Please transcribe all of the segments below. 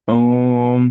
ॐ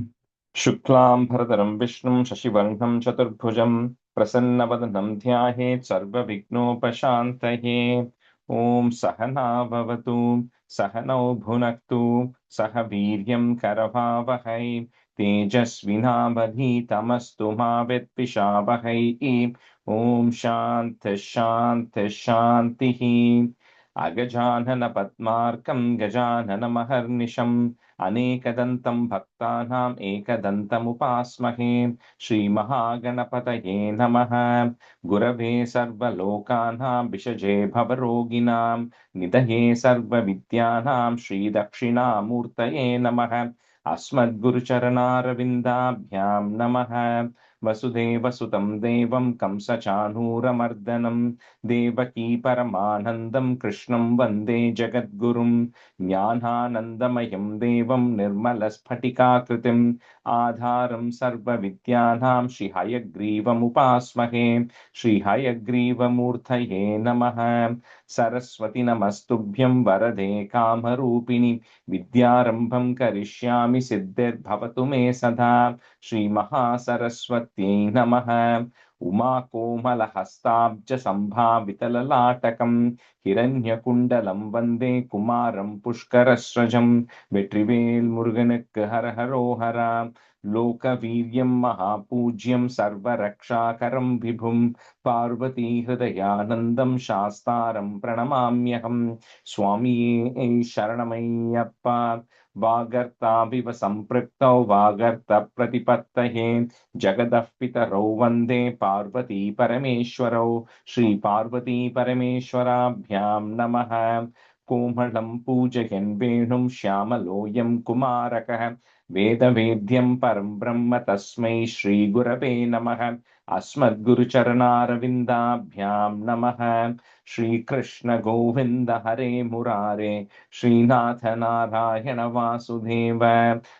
शुक्लां भरतरं विष्णुं शशिवर्णं चतुर्भुजं प्रसन्नवदनं ध्यायेत् सर्वविघ्नोपशान्तये। ॐ सहना भवतु सहनौ भुनक्तु सह वीर्यं करवावहै तेजस्विनावधीतमस्तु मा विद्विषावहै। ॐ शान्तिः शान्तिः शान्तिः। अगजानन पद्मार्कं गजाननमहर्निशम् अनेकदन्तं भक्तानाम् एकदन्तमुपास्महे। श्रीमहागणपतये नमः। गुरवे सर्वलोकानां विषजे भवरोगिणां निधये सर्वविद्यानां श्रीदक्षिणामूर्तये नमः। अस्मद्गुरुचरणारविन्दाभ्यां नमः। वसुदेवसुतं देवं कंसचाणूरमर्दनं देवकी परमानन्दं कृष्णं वन्दे जगद्गुरुं। ज्ञानानन्दमयं देवं निर्मलस्फटिकाकृतिम् आधारं सर्वविद्यानां श्रीहयग्रीवमुपास्महे। श्रीहयग्रीवमूर्तये नमः। सरस्वति नमस्तुभ्यं वरदे कामरूपिणि विद्यारम्भं करिष्यामि सिद्धिर्भवतु मे सदा। श्रीमहासरस्वत्यै नमः। उमाकोमलहस्ताब्जसम्भावितललाटकं हिरण्यकुण्डलं वन्दे कुमारं पुष्करस्रजं। வெற்றிவேல் முருகனுக்கு ஹரஹரோஹரா. லோகவீரியம் மகாபூஜ்யம் சர்வரக்ஷாகரம் விபும் பார்வதி ஹிருதயானந்தம் சாஸ்தாரம் பிரணமாம்யகம். சுவாமியே சரணமையப்பா. वागर्ताविव सम्पृक्तौ वागर्तप्रतिपत्तये जगतः पितरौ वन्दे पार्वती परमेश्वरौ। श्रीपार्वती परमेश्वराभ्यां नमः। कोमलं पूजयन् वेणुं श्यामलोऽयं कुमारकः वेदवेद्यं परं ब्रह्म तस्मै श्रीगुरवे नमः। अस्मद्गुरुचरणारविन्दाभ्यां नमः। श्रीकृष्ण गोविन्द हरे मुरारे श्रीनाथ नारायण वासुदेव।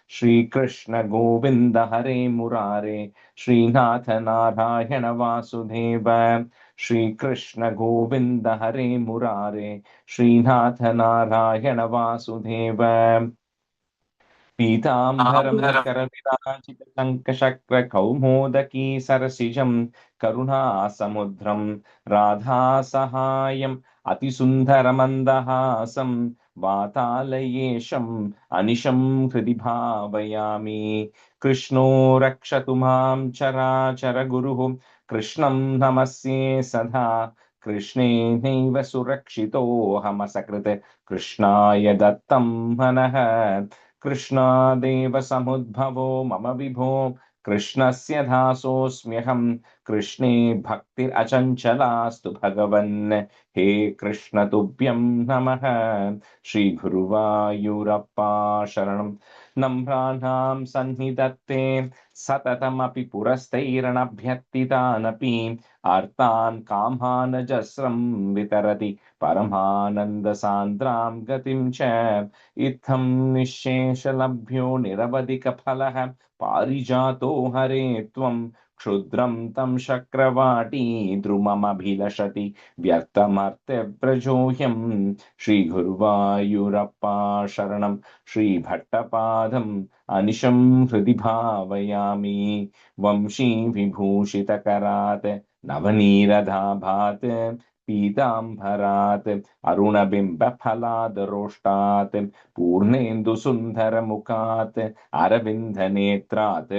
श्रीकृष्ण गोविन्द हरे मुरारे श्रीनाथ नारायण वासुदेव। श्रीकृष्ण गोविन्द हरे मुरारे श्रीनाथ नारायण वासुदेव। पीताम्बरं करविराजितशङ्खचक्रकौमोदकी सरसिजं करुणासमुद्रं राधासहायम् अतिसुन्दरमन्दहासं वातालयेशम् अनिशं हृदि भावयामि। कृष्णो रक्षतु मां चराचरगुरुः कृष्णं नमस्ये सदा। कृष्णेनैव सुरक्षितोऽहमसकृत् कृष्णाय दत्तं मनः। कृष्णादेव समुद्भवो मम विभो कृष्णस्य दासोऽस्म्यहम्। कृष्णे भक्तिरचञ्चलास्तु भगवन्। हे कृष्ण तुभ्यं नमः। श्रीगुरुवायूरप्पा शरणं। नम्राणां सन्निधत्ते सततमपि पुरस्तैरणभ्यर्थितानपि आर्तान् कामानजस्रं वितरति परमानन्दसान्द्रां गतिं च। इत्थं निःशेषलभ्यो निरवधिकफलः पारिजातो हरे त्वं क्षुद्रं तं शक्रवाटी द्रुममभिलषति व्यर्थमर्त्यव्रजोऽयम्। श्रीगुरुवायूरप्पा शरणं। श्रीभट्टपादम् अनिशं हृदि भावयामि। वंशी विभूषितकरात् नवनीरदाभात् पीताम्बरात् अरुणबिम्बफलादरोष्टात् पूर्णेन्दुसुन्दरमुखात् अरविन्दनेत्रात्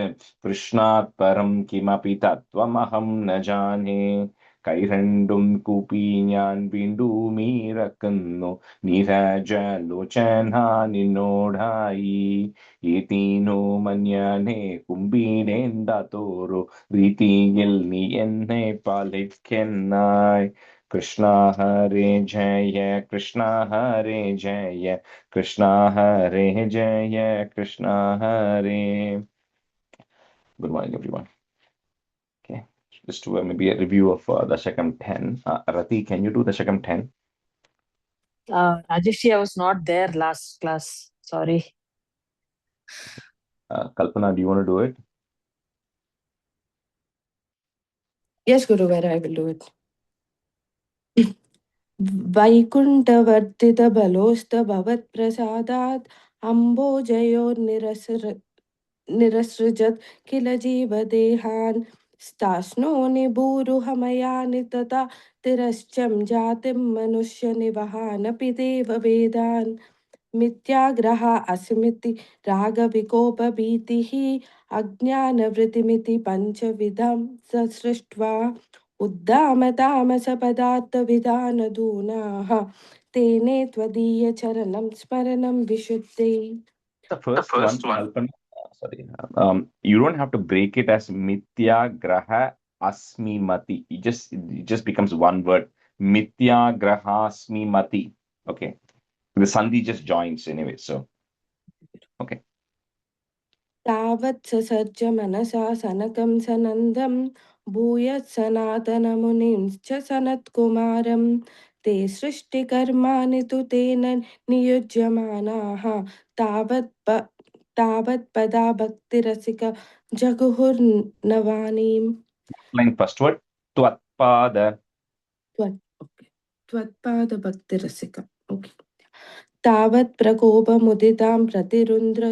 कृष्णात् परं किमपि तत्त्वमहं न जाने. കൈരണ്ടും കൂപ്പി ഞാൻ വീണ്ടുമീറക്കുന്നു നീരജലോചന നിന്നോടായി. ഏതീനോ മഞ്ഞാനെ കുമ്പീടേണ്ടാത്തോരു രീതിയിൽ നീ എന്നെ പാലിക്കെന്നായി. कृष्णा हरे जय कृष्णा हरे जय कृष्णा हरे जय कृष्णा हरे. Good morning, everyone. Okay, just to maybe a review of Dashakam 10. Rati, can you do Dashakam 10? Rajesh, I was not there last class. Sorry. Kalpana, do you want to do it? Yes, Guruvar, I will do it. वैकुण्ठवर्धित बलोस्त भवत्प्रसादात् अम्बोजयोर्निरसृजत् किल जीवदेहान् स्तास्नो निभूरुहमयानि तथा तिरश्चं जातिं मनुष्यनिवहानपि देववेदान् मिथ्याग्रह अस्मिति रागविकोपभीतिः अज्ञानवृत्तिमिति पञ्चविधं सृष्ट्वा उद्दामतामसपदार्थविधानधूनाः तेने त्वदीयचरणं स्मरणं विशुद्धे. The first one, Kalpana, sorry, you don't have to break it as Mithya Graha Asmi Mati. It just becomes one word. Mithya Graha Asmi Mati. Okay. The Sandhi just joins anyway. So, okay. तावत् ससर्ज मनसा सनकं सनन्दं भूयत् सनातनमुनिंश्च सनत्कुमारं ते सृष्टिकर्माणि तु तेन नियुज्यमानाः तावत् पदा भक्तिरसिक जगुहुर्नवानीम्. Line first word. Twatpada. त्वत्पाद भक्तिरसिक. ओके. तावत् प्रकोपमुदितां प्रतिरुन्द्र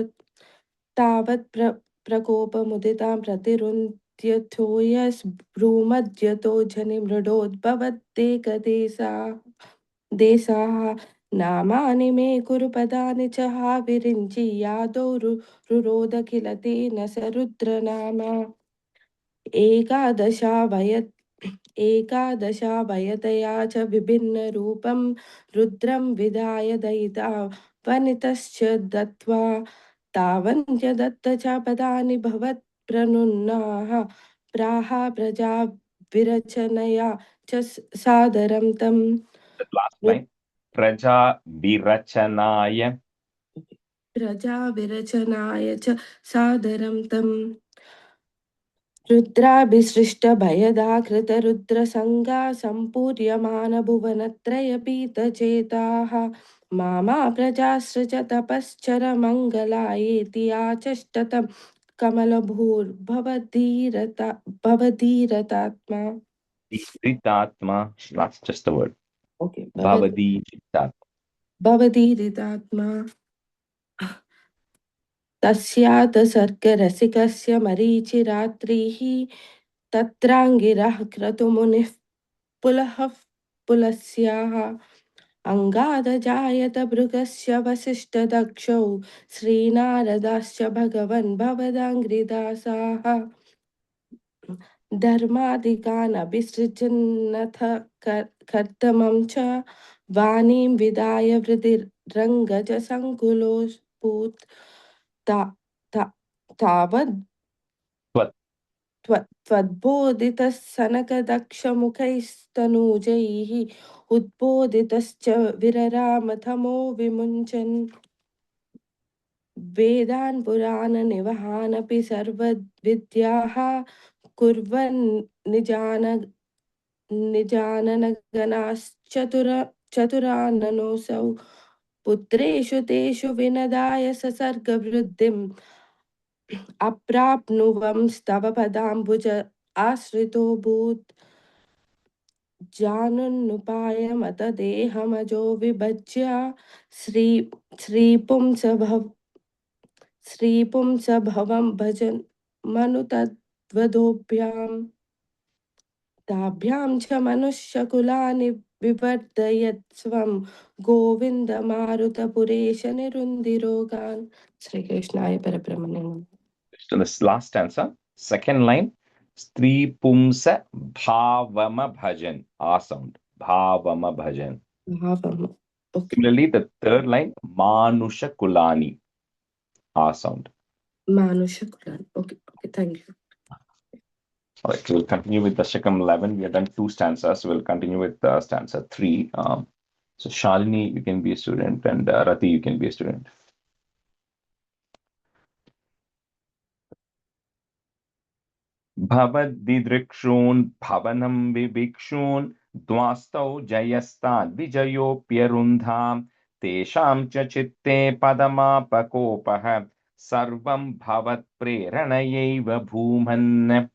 तावत् प्रकोपमुदितां प्रतिरुन्ध्यथो यस्ब्रूमद्यतो जनिमृडोद्भवत्येकदेशाः नामानि मे कुरु पदानि च हा विरिञ्चि यादौ रुरोदखिल तेन स रुद्रनामा एकादशावयतया च विभिन्नरूपं रुद्रं विधाय दयिता वनितश्च दत्त्वा तावन्त्य दत्त च पदानि भवत्प्रनुन्नाः प्राह प्रजा विरचनया च सादरं तम्. The last line. Praja Virachanaya. प्रजा विरचनाय च सादरं तम्. रुद्राभिसृष्टभयदाकृतरुद्रसङ्गा सम्पूर्यमानभुवनत्रयपीतचेताः मामा प्रजासृज तपश्चरमङ्गलायेति याचष्टतं भवधीरतात्मा. Dhritatma. That's just the word. Okay. भवधीरितात्मा. तस्यात् सर्गरसिकस्य मरीचिरात्रिः तत्राङ्गिरः क्रतुमुनिः पुलस्याः अङ्गादजायत भृगस्य वसिष्ठदक्षौ श्रीनारदाश्च भगवन् भवदाङ्घ्रिदासाः धर्मादिकान् अभिसृजन्नथ कर्तमं च वाणीं विदाय वृदिरङ्गज सङ्कुलोऽभूत् तावद् त्वद्बोधितः सनकदक्षमुखैस्तनूजैः उद्बोधितश्च विररामथमो विमुञ्चन् वेदान् पुराणनिवहानपि सर्वविद्याः कुर्वन् निजाननगणाश्चतुराननोऽसौ पुत्रेषु तेषु विनदाय ससर्गवृद्धिम् अप्राप्नुवंस्तव पदाम्बुज आश्रितोऽभूत् जानुन्नुपायमत देहमजो विभज्य श्रीपुंसभवं भजन् मनुतद्वदोभ्याम् ताभ्यां च मनुष्यकुलानि विवर्धयत् स्वं गोविन्दमारुतपुरेश निरुन्दिरोगान्. श्रीकृष्णाय परब्रह्मणे नमः. So this last stanza, second line, Stri Pumsa Bhavama Bhajan. A sound. Bhavama Bhajan. Bhavama. Okay. Similarly, the third line, Manusha Kulani. A sound. Manusha Kulani. Okay, thank you. All right, so we'll continue with Dasakam 11. We have done 2 stanzas. We'll continue with stanza 3. So Shalini, you can be a student, and Rati, you can be a student. Bhavadidrikshun bhavanam vibhikshun dwastau jayastan vijayopyarundham tesham cha chitte padamapakopah sarvam bhavat preranayeva bhuman.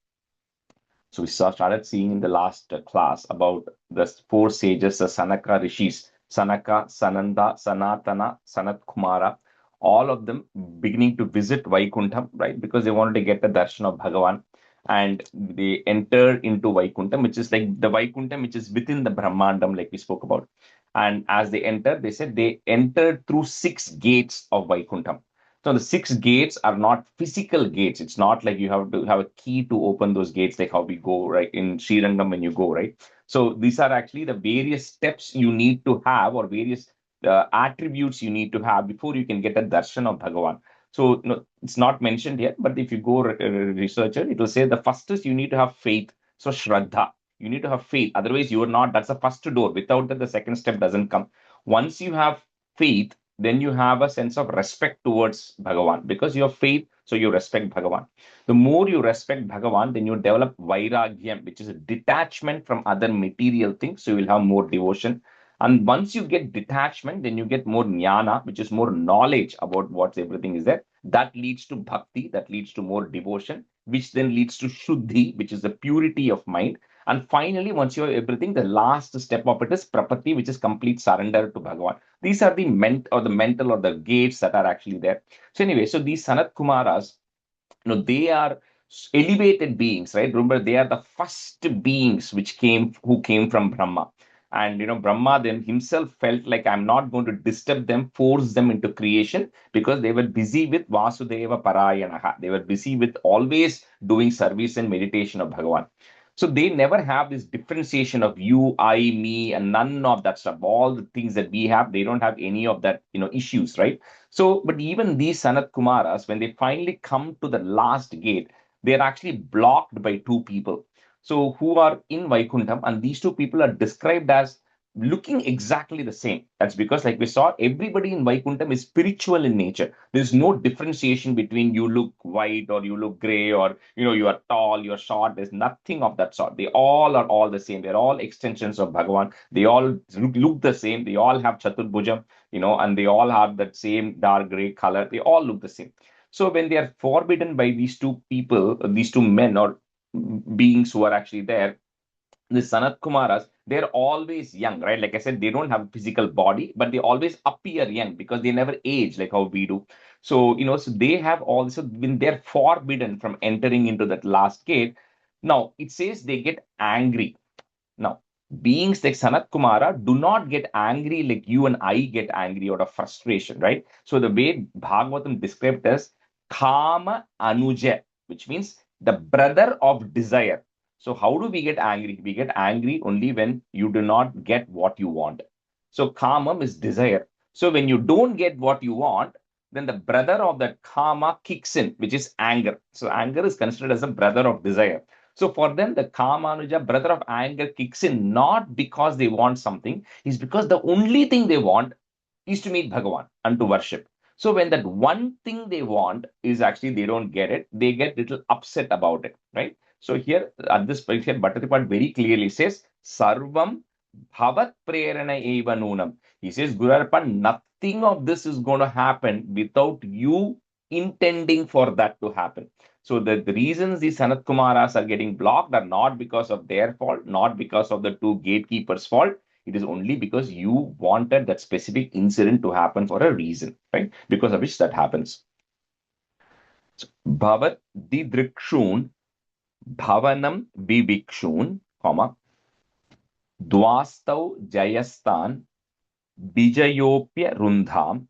So we started seeing in the last class about the 4 sages, the Sanaka Rishis, Sanaka, Sananda, Sanatana, Sanat Kumara. all of them beginning to visit Vaikuntham, right? Because they wanted to get the darshan of Bhagavan. And they entered into Vaikuntham, which is like the Vaikuntham, which is within the Brahmandam, like we spoke about. And as they entered, they said they entered through 6 gates of Vaikuntham. So the 6 gates are not physical gates. It's not like you have to have a key to open those gates, like how we go, right? In Srirangam when you go, right? So these are actually the various steps you need to have, or various attributes you need to have before you can get a darshan of Bhagavan. So no, it's not mentioned here, but if you go research it, it will say the first is you need to have faith. So Shraddha, you need to have faith. Otherwise, you are not. That's the first door. Without that, the second step doesn't come. Once you have faith, then you have a sense of respect towards Bhagavan, because you have faith, so you respect Bhagavan. The more you respect Bhagavan, then you develop Vairagyam, which is a detachment from other material things. So you will have more devotion. And once you get detachment, then you get more jnana, which is more knowledge about what everything is there. That leads to bhakti, that leads to more devotion, which then leads to shuddhi, which is the purity of mind. And finally, once you have everything, the last step of it is prapatti, which is complete surrender to Bhagavan. These are the mental or the gates that are actually there. So anyway, so these Sanat Kumaras, they are elevated beings, right? Remember, they are the first beings who came from Brahma. And Brahma then himself felt like, I'm not going to disturb them, force them into creation, because they were busy with Vasudeva Parayanaha. They were busy with always doing service and meditation of Bhagavan. So they never have this differentiation of you, I, me, and none of that stuff. All the things that we have, they don't have any of that, issues, right? So, but even these Sanat Kumaras, when they finally come to the last gate, they are actually blocked by 2 people. So, who are in Vaikuntham, and these 2 people are described as looking exactly the same. That's because, like we saw, everybody in Vaikuntham is spiritual in nature. There's no differentiation between you look white or you look gray, or you are tall, you're short. There's nothing of that sort. They all are all the same. They're all extensions of Bhagavan. They all look the same. They all have Chaturbhujam, and they all have that same dark gray color. They all look the same. So when they are forbidden by these 2 people, these 2 men or beings who are actually there, the Sanat Kumaras, they're always young, right? Like I said, they don't have a physical body, but they always appear young because they never age like how we do. So, so they have also, when they're forbidden from entering into that last gate, now it says they get angry. Now, beings like Sanat Kumara do not get angry like you and I get angry out of frustration, right? So the way Bhagavatam described as Kama Anuja, which means the brother of desire. So how do we get angry? We get angry only when you do not get what you want. So Kamam is desire. So when you don't get what you want, then the brother of that Kama kicks in, which is anger. So anger is considered as a brother of desire. So for them, the Kamanuja, brother of anger, kicks in not because they want something, is because the only thing they want is to meet Bhagavan and to worship. So when that one thing they want is actually they don't get it, they get little upset about it, right? So here at this point here, Bhattaripat very clearly says, Sarvam Bhavat Prerana Eva Nunam. He says, Gurarpan, nothing of this is going to happen without you intending for that to happen. So the reasons these Sanat Kumaras are getting blocked are not because of their fault, not because of the 2 gatekeepers' fault. It is only because you wanted that specific incident to happen for a reason, right? Because of which that happens. So, Bhavat didrikshun bhavanam vivikshun, comma, dwastau jayastan bijayopya rundham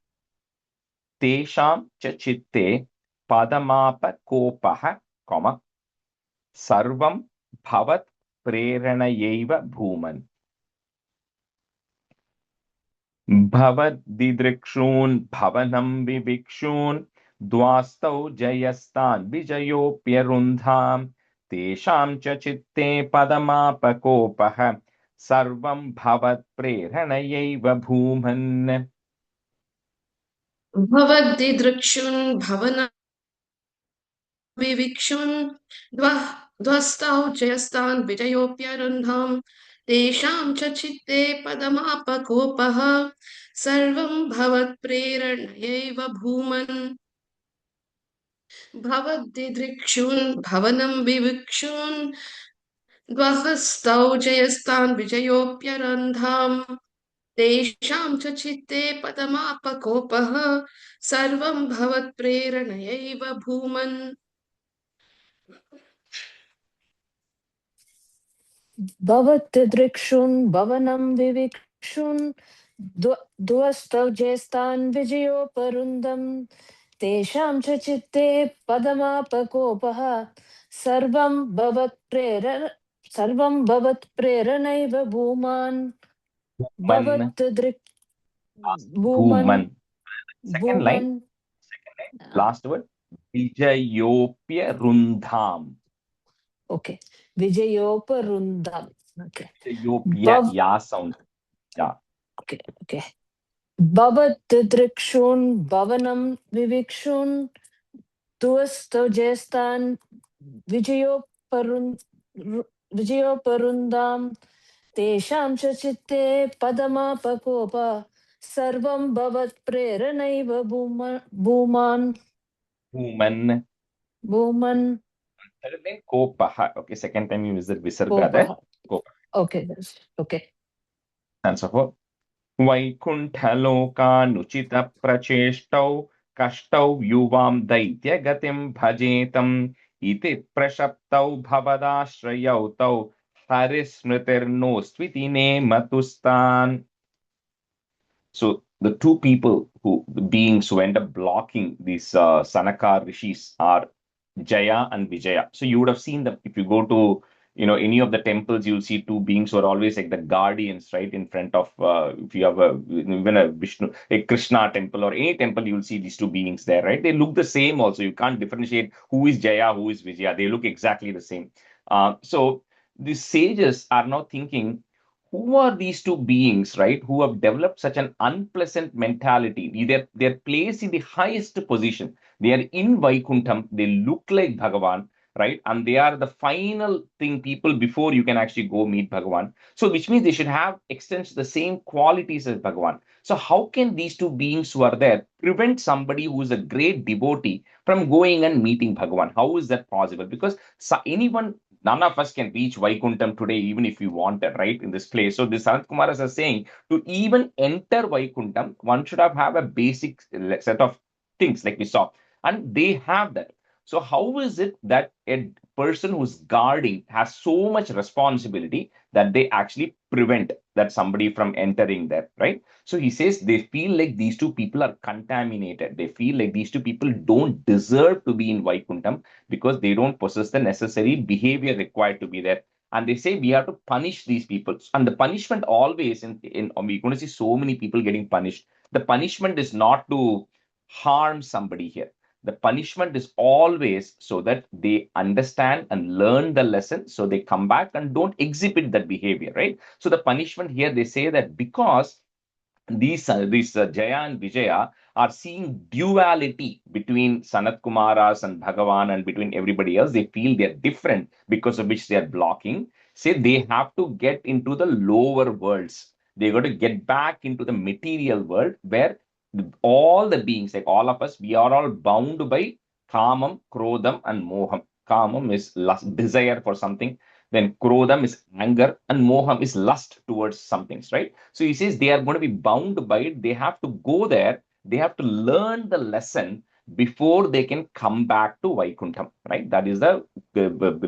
tesham cha chitte padamapa kopaha, comma, sarvam bhavat preranayeva bhuman. Bhavadidrikshun bhavanam vivikshun dwastau jayastan vijayopyarundham tesham cha chitte padamapakopah sarvam bhavat preranayeva bhuman. Bhavadidrikshun bhavana vivikshun dvastau jayastan vijayopyarundham tesham cha chitte padamapakopah sarvam bhavat preranayeva bhuman. Bhavadidrikshun bhavanam vivikshun dvastau jayastan vijayopyarundham तेषां च चित्ते पदमापकोपः सर्वं भवत्प्रेरणयैव भूमन् भवत्यदृक्षून् भवनं विविक्षून् ध्वस्तौ ज्येष्ठान् विजयोपरुन्दम् तेषां च चित्ते पदमापकोपः सर्वं भवत्प्रेरणैव भूमान् Man, भवत्यदृक् भूमन् Bhuman. Second line, last word, Vijayopya Rundham. Okay. Vijayoparundam. Okay. Vijayopya, ya sound. Yeah. Okay. Bhavat drikshun bhavanam vivikshun tuasto jestan vijayoparundam tesham cha chitte padamapakopa sarvam bhavat preranaiva bhuman. Bhuman. Third line, Kopaha. Okay, second time you use the Visarga there. Okay. Sense of वैकुण्ठलोकानुचित प्रचेष्टौ कष्टौ युवां दैत्यगतिं भजेतम् इति प्रशप्तौ भवदाश्रयौ तौ हरिस्मृतिर्नोस्त्विति नेमतुस्तान्. So the two people the beings who end up blocking these Sanaka rishis are Jaya and Vijaya. So you would have seen that if you go to any of the temples, you'll see two beings who are always like the guardians, right, in front of if you have even a Vishnu, a Krishna temple or any temple, you'll see these two beings there, right? They look the same also. You can't differentiate who is Jaya, who is Vijaya. They look exactly the same. So the sages are now thinking, who are these two beings, right, who have developed such an unpleasant mentality? They're placed in the highest position. They are in Vaikuntham. They look like Bhagavan, right? And they are the final thing, people, before you can actually go meet Bhagavan. So, which means they should have extends the same qualities as Bhagavan. So, how can these two beings who are there prevent somebody who is a great devotee from going and meeting Bhagavan? How is that possible? Because none of us can reach Vaikuntham today, even if we wanted, right, in this place. So, the Sanat Kumaras are saying to even enter Vaikuntham, one should have a basic set of things like we saw, and they have that. So, how is it that a person who's guarding has so much responsibility that they actually prevent that somebody from entering there, right? So, he says they feel like these two people are contaminated. They feel like these two people don't deserve to be in Vaikuntham because they don't possess the necessary behavior required to be there. And they say we have to punish these people. And the punishment always, we're going to see so many people getting punished. The punishment is not to harm somebody here. The punishment is always so that they understand and learn the lesson, so they come back and don't exhibit that behavior, right? So the punishment here, they say that because these Jaya and Vijaya are seeing duality between Sanat Kumaras and Bhagavan and between everybody else. They feel they're different, because of which they are blocking. Say they have to get into the lower worlds. They got to get back into the material world where all the beings, like all of us, we are all bound by Kamam, Krodam, and Moham. Kamam is lust, desire for something. Then Krodam is anger, and Moham is lust towards some things, right? So he says they are going to be bound by it. They have to go there. They have to learn the lesson before they can come back to Vaikuntham, right? That is the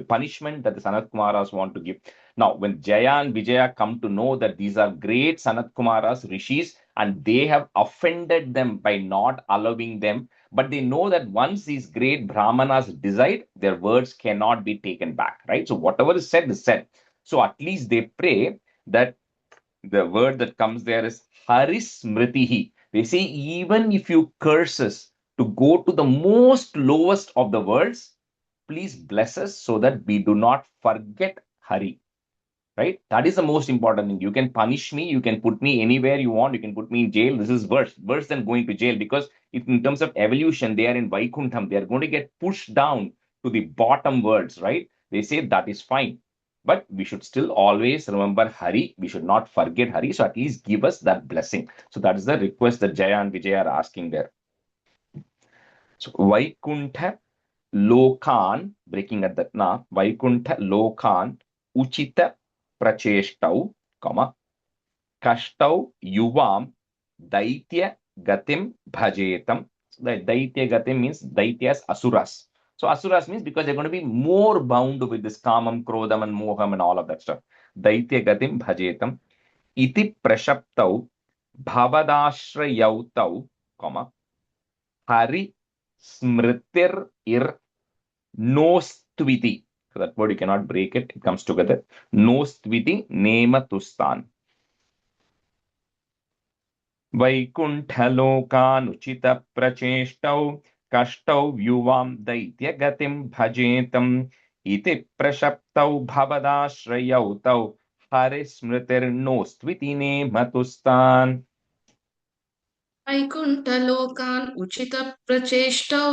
punishment that the Sanat Kumaras want to give. Now, when Jaya and Vijaya come to know that these are great Sanat Kumaras, rishis, and they have offended them by not allowing them, but they know that once these great Brahmanas decide, their words cannot be taken back, right? So whatever is said is said. So at least they pray that the word that comes there is Harismritihi. They say even if you curse us to go to the most lowest of the worlds, please bless us so that we do not forget Hari. Right? That is the most important thing. You can punish me, you can put me anywhere you want, you can put me in jail. This is worse than going to jail, because in terms of evolution, they are in Vaikuntham. They are going to get pushed down to the bottom worlds, right? They say that is fine. But we should still always remember Hari. We should not forget Hari. So at least give us that blessing. So that is the request that Jaya and Vijaya are asking there. So Vaikuntha Lokan, breaking at that na, Vaikuntha Lokan Uchita Pracheshtau, comma, Kashtau yuvam daitya gatim bhajetam. So the daitya gatim means daityas asuras. So asuras means because they're going to be more bound with this kamam, krodam, and moham and all of that stuff. Daitya gatim bhajetam. Iti prashaptau bhavadashrayautau, comma, hari smritir ir nostviti. So that word you cannot break it. It comes together. Nostviti nematustan. वैकुण्ठलोकानुचित प्रचेष्टौ कष्टौ युवां दैत्यगतिं भजेतम् इति प्रशप्तौ भवदाश्रयौ तौ हरिस्मृतिर्नोस्त्विति नेमतुस्तान्. वैकुण्ठलोकान् उचित प्रचेष्टौ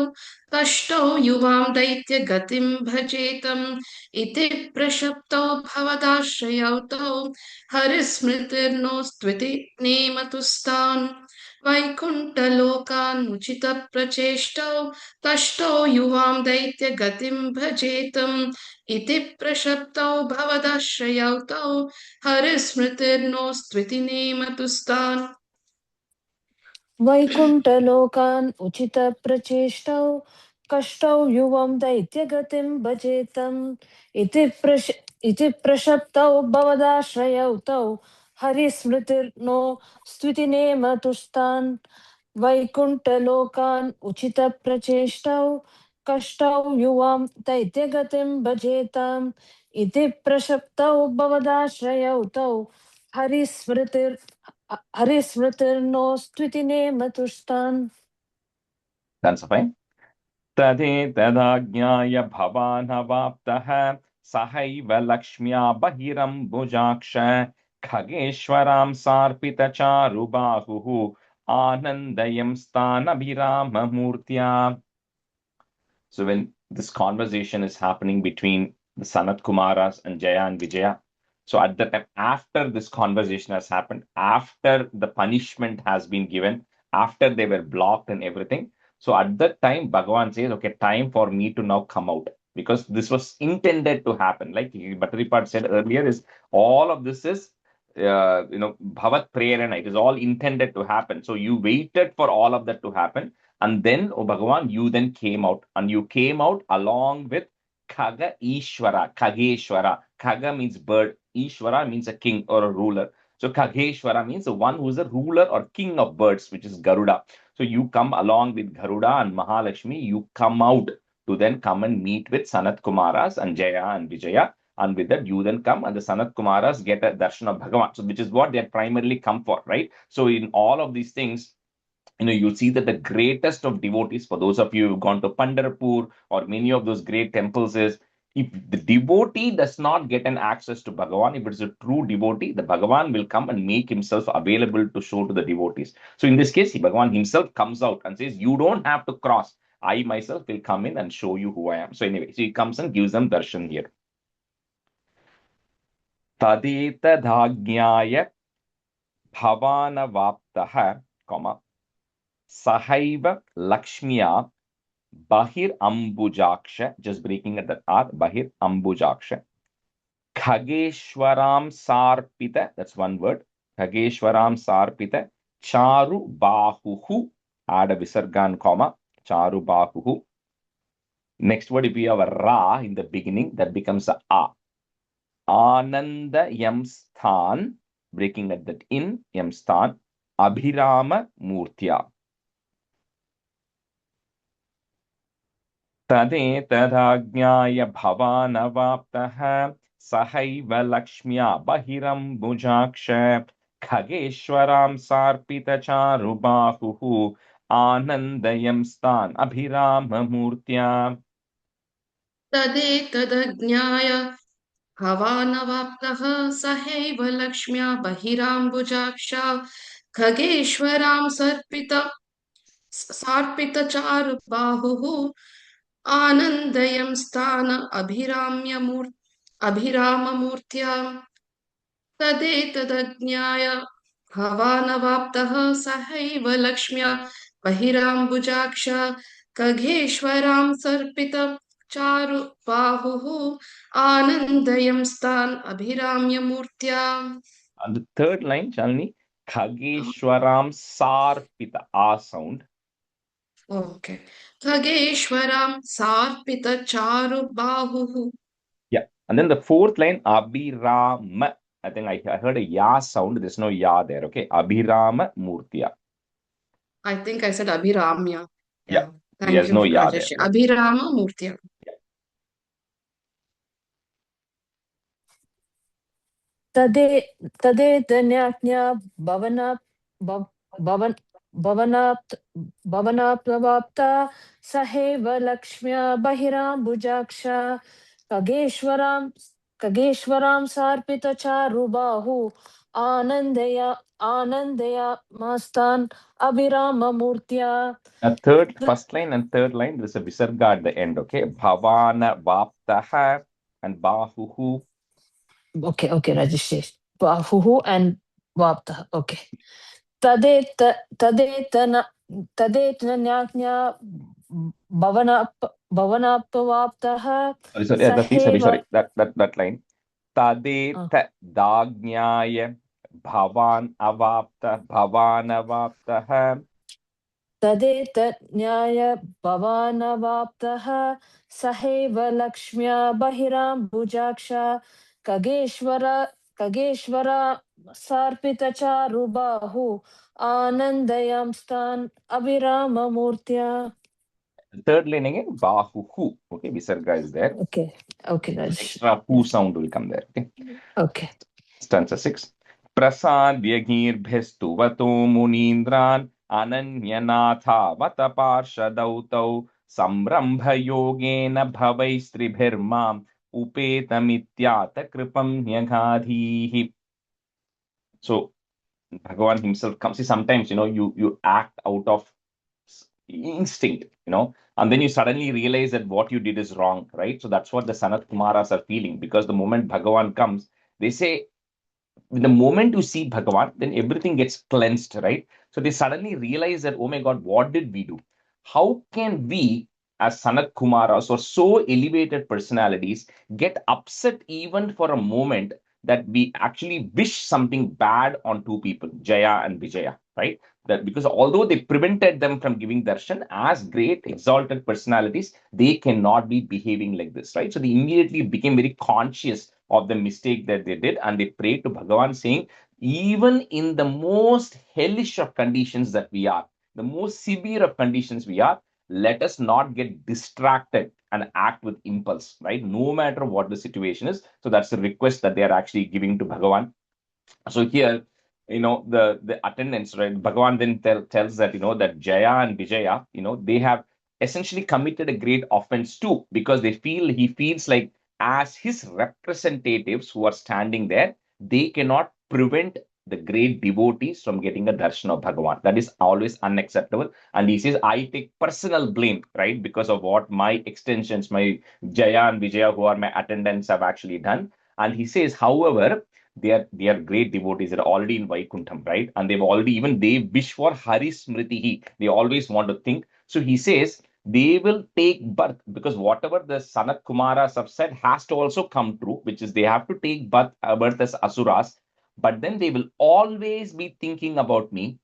कष्टौ युवां दैत्य गतिं भजेतम् इति प्रशप्तौ भवदाश्रयौ तौ हरिस्मृतिर्नोस्त्विति नेमतुस्तान्. वैकुण्ठलोकान् उचित प्रचेष्टौ कष्टौ युवां दैत्य गतिं भजेतम् इति प्रशप्तौ भवदाश्रयौ तौ हरिस्मृतिर्नोस्त्विति नेमतुस्तान्. वैकुण्ठलोकान् उचित प्रचेष्टौ कष्टौ युवं दैत्यगतिं भजेतम् इति प्रशप्तौ भवदाश्रयौ तौ हरिस्मृतिर्नो स्तुतिनेमतुस्तान्. वैकुण्ठलोकान् उचित प्रचेष्टौ कष्टौ युवां दैत्यगतिं भजेताम् इति प्रशप्तौ भवदाश्रयौ तौ हरिस्मृतिर्नो स्तुतिनेमतुस्तान्. That's fine. तदेतदाज्ञाय भवानवाप्तः सहैव लक्ष्म्या बहिरम्बुजाक्ष खगेश्वरां सार्पितचारुबाहुः आनन्दयंस्तानभिराममूर्त्या. So when this conversation is happening between the Sanat Kumaras and Jaya and Vijaya, so at the time after this conversation has happened, after the punishment has been given, after they were blocked and everything, so at that time Bhagavan says, okay, time for me to now come out, because this was intended to happen. Like Bhattaripad said earlier, is all of this is bhavat prerana. It is all intended to happen. So you waited for all of that to happen. And then, oh Bhagavan, you then came out, and you came out along with Khaga Ishwara, Khageshwara. Khaga means bird, Ishwara means a king or a ruler. So Khageshwara means the one who is a ruler or king of birds, which is Garuda. So you come along with Garuda and Mahalakshmi, you come out to then come and meet with Sanat Kumaras and Jaya and Vijaya. And with that, you then come and the Sanat Kumaras get a darshan of Bhagavan. So which is what they are primarily come for, right? So in all of these things, you see that the greatest of devotees, for those of you who've gone to Pandharpur or many of those great temples, is if the devotee does not get an access to Bhagavan, if it's a true devotee, the Bhagavan will come and make himself available to show to the devotees. So in this case, Bhagavan himself comes out and says, you don't have to cross. I myself will come in and show you who I am. So anyway, so he comes and gives them darshan here. Tadetadhagyaya bhavanavaptaha, Sahaiva Lakshmiya Bahir Ambujaksha, just breaking at that R, Bahir Ambujaksha. Khageshwaram Sarpita, that's one word. Khageshwaram Sarpita Charu Bahuhu, add a visargan comma, Charu Bahuhu. Next word, if we have a Ra in the beginning, that becomes a A. Ananda Yamsthan, breaking at that in, Yamsthan, Abhirama Murtya. तदेतदाज्ञाय भवानवाप्तः सहैव लक्ष्म्या बहिरम्बुजाक्ष खगेश्वरां सार्पितचारुबाहुः आनन्दयंस्तान् अभिराममूर्त्या. तदेतदज्ञाय भवानवाप्तः सहैव लक्ष्म्या बहिराम्बुजाक्षा खगेश्वरां सार्पितचारुबाहुः आनन्दयंस्तान् अभिराममूर्त्या. तदेतदज्ञाय भवानवाप्तः सहैव लक्ष्म्या बहिराम्बुजाक्ष खगेश्वरां सर्पितचारुबाहुः आनन्दयंस्तान् अभिराम्यमूर्त्या. On the third line, Shalini, Khageshwaram Sarpita, A sound. Okay. Khageshwaram Sarpita Charu Bahu. Yeah. And then the fourth line, Abhirama. I think I heard a ya sound. There's no ya there. Okay. Abhirama Murtiya. I think I said Abhiramya. Yeah. Yeah. Thank There's you, no ya there. Rajesh. Abhirama Murtya. तदेतन्याज्ञा भवना भव- भवन भवनाप्लवाप्ता सहैव लक्ष्म्या बहिराम्बुजाक्ष खगेश्वरां सार्पितचारुबाहु आनन्दया मास्तान् अभिराममूर्त्या. First line and third line, there's a visarga at the end. Okay. Bhavana Vaptaha and Bahuhu. Okay, Rajesh. Bahuhu and Vapta. Okay. तदेतन्याज्ञा भवनाप्तवाप्तः Sorry. That line. Tadeta Dagnaya Bhavan Avaptaha. तदेतन्याय भवानवाप्तः सहैव लक्ष्म्या बहिराम्बुजाक्ष Khageshwar सार्पितचारुबाहु आनन्दयांस्तान् अभिराममूर्त्या. Third line again, Bahuhu. Okay, visarga is there. Okay, Raj. Extra hu sound will come there. Okay. Stanza 6. Prasadvyaghirbhestu vato munindran ananyanatha vata parshadautau samrambha yogena bhavaistribhirmam upetamityata kripam nyagadhihi. So Bhagavan himself comes. See, sometimes you act out of instinct, and then you suddenly realize that what you did is wrong, right? So that's what the Sanat Kumaras are feeling, because the moment Bhagavan comes, they say, the moment you see Bhagavan, then everything gets cleansed, right? So they suddenly realize that, oh my God, what did we do? How can we, as Sanat Kumaras or so elevated personalities, get upset even for a moment that we actually wish something bad on two people, Jaya and Vijaya, right? That because although they prevented them from giving darshan as great exalted personalities, they cannot be behaving like this, right? So they immediately became very conscious of the mistake that they did, and they prayed to Bhagavan saying, even in the most hellish of conditions that we are, the most severe of conditions we are, let us not get distracted and act with impulse, right? No matter what the situation is. So that's the request that they are actually giving to Bhagavan. So here, the attendants, right? Bhagavan then tells that, that Jaya and Vijaya, they have essentially committed a great offense too, because he feels like as his representatives who are standing there, they cannot prevent the great devotees from getting a darshan of Bhagavan. That is always unacceptable. And he says, I take personal blame, right? Because of what my extensions, my Jaya and Vijaya, who are my attendants, have actually done. And he says, however, they are great devotees. They're already in Vaikuntham, right? And they wish for Hari Smritihi. They always want to think. So he says they will take birth, because whatever the Sanat Kumaras have said has to also come true, which is they have to take birth as asuras, but then they will always be thinking about me.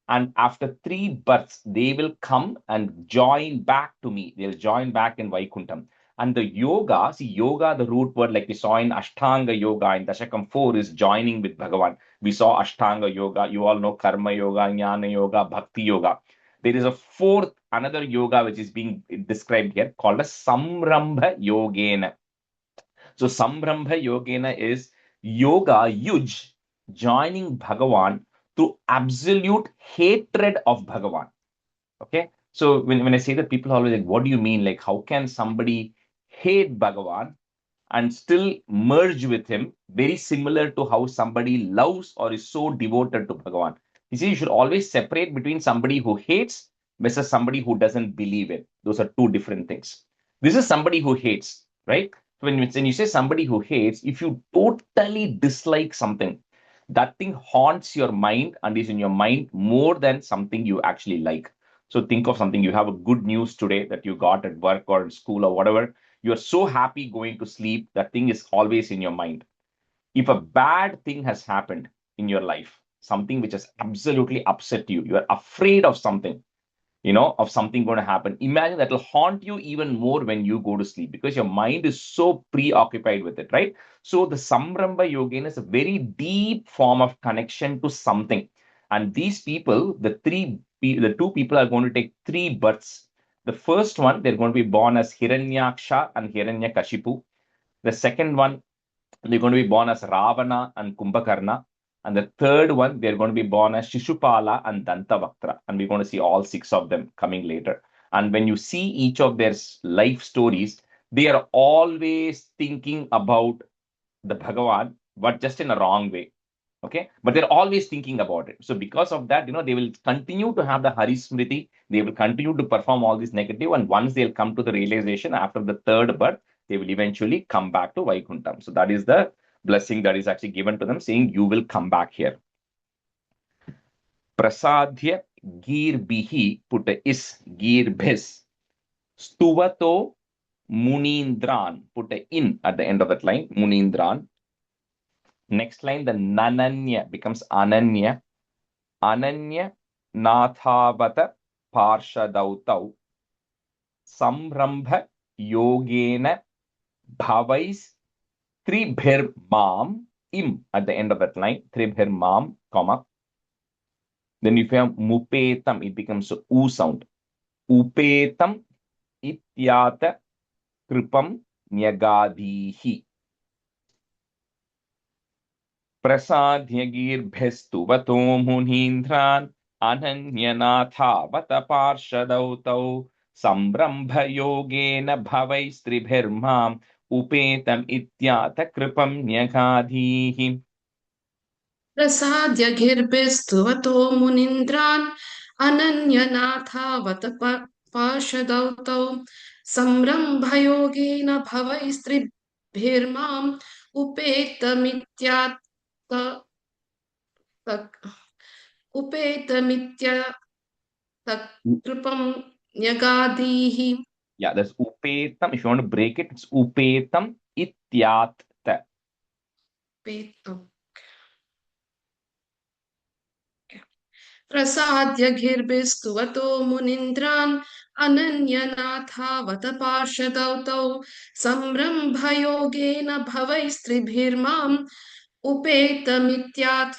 And after 3 births, they will come and join back to me. They'll join back in Vaikuntham. And the yoga, see, yoga, the root word, like we saw in Ashtanga Yoga in Dasakam 4, is joining with Bhagavan. We saw Ashtanga Yoga. You all know Karma Yoga, Jnana Yoga, Bhakti Yoga. There is a fourth, another yoga, which is being described here, called as Samrambha Yogena. So Samrambha Yogena is yoga, yuj, joining Bhagavan through absolute hatred of Bhagavan. Okay. So when I say that, people are always like, what do you mean? Like, how can somebody hate Bhagavan and still merge with him? Very similar to how somebody loves or is so devoted to Bhagavan. You see, you should always separate between somebody who hates versus somebody who doesn't believe it. Those are two different things. This is somebody who hates, right? When you say somebody who hates, if you totally dislike something, that thing haunts your mind and is in your mind more than something you actually like. So think of something, you have a good news today that you got at work or in school or whatever. You're so happy going to sleep, that thing is always in your mind. If a bad thing has happened, in your life, something which has absolutely upset you. You are afraid of something, of something going to happen. Imagine that will haunt you even more when you go to sleep because your mind is so preoccupied with it, right? So the Samrambha Yogin is a very deep form of connection to something. And these people, the two people are going to take three births. The first one, they're going to be born as Hiranyaksha and Hiranyakashipu. The second one, they're going to be born as Ravana and Kumbhakarna. And the third one, they're going to be born as Shishupala and Dantavaktra. And we're going to see all six of them coming later. And when you see each of their life stories, they are always thinking about the Bhagavan, but just in a wrong way. Okay, but they're always thinking about it. So because of that, they will continue to have the Harismriti. They will continue to perform all this negative, and once they'll come to the realization after the third birth, they will eventually come back to Vaikuntham. So that is the blessing that is actually given to them, saying you will come back here. Prasadhya Girbihi, put a is Girbhis. Stuvato Munindran, put a in at the end of that line, Munindran. Next line, the Nananya becomes Ananya. Ananya Nathavata Parshadautau Samrambha Yogena Bhavais Tribhir Mam Im at the end of that line, Tribhir Mam, comma. Then if you have Mupetam, it becomes a U sound. Upetam Ityata Kripam Nyagadihi. Prasadhyagirbestu vato munindran ananyanatha vata parshadautau sambrambha yogena bhavaistribhirmam upetam ityata kripam nyakadhihi. Prasadya girbistuvato munindran ananyanatha vata parshadautau samrambhayogena bhavaistribhirmam upetamityat kripam nyagadihi. Yeah, that's upetam. If you want to break it, it's upetam ityat. Upetam. Prasadya girbistuvato munindran ananyanatha vataparshadautau samrambhayogena bhavaistribhirmam upetamityat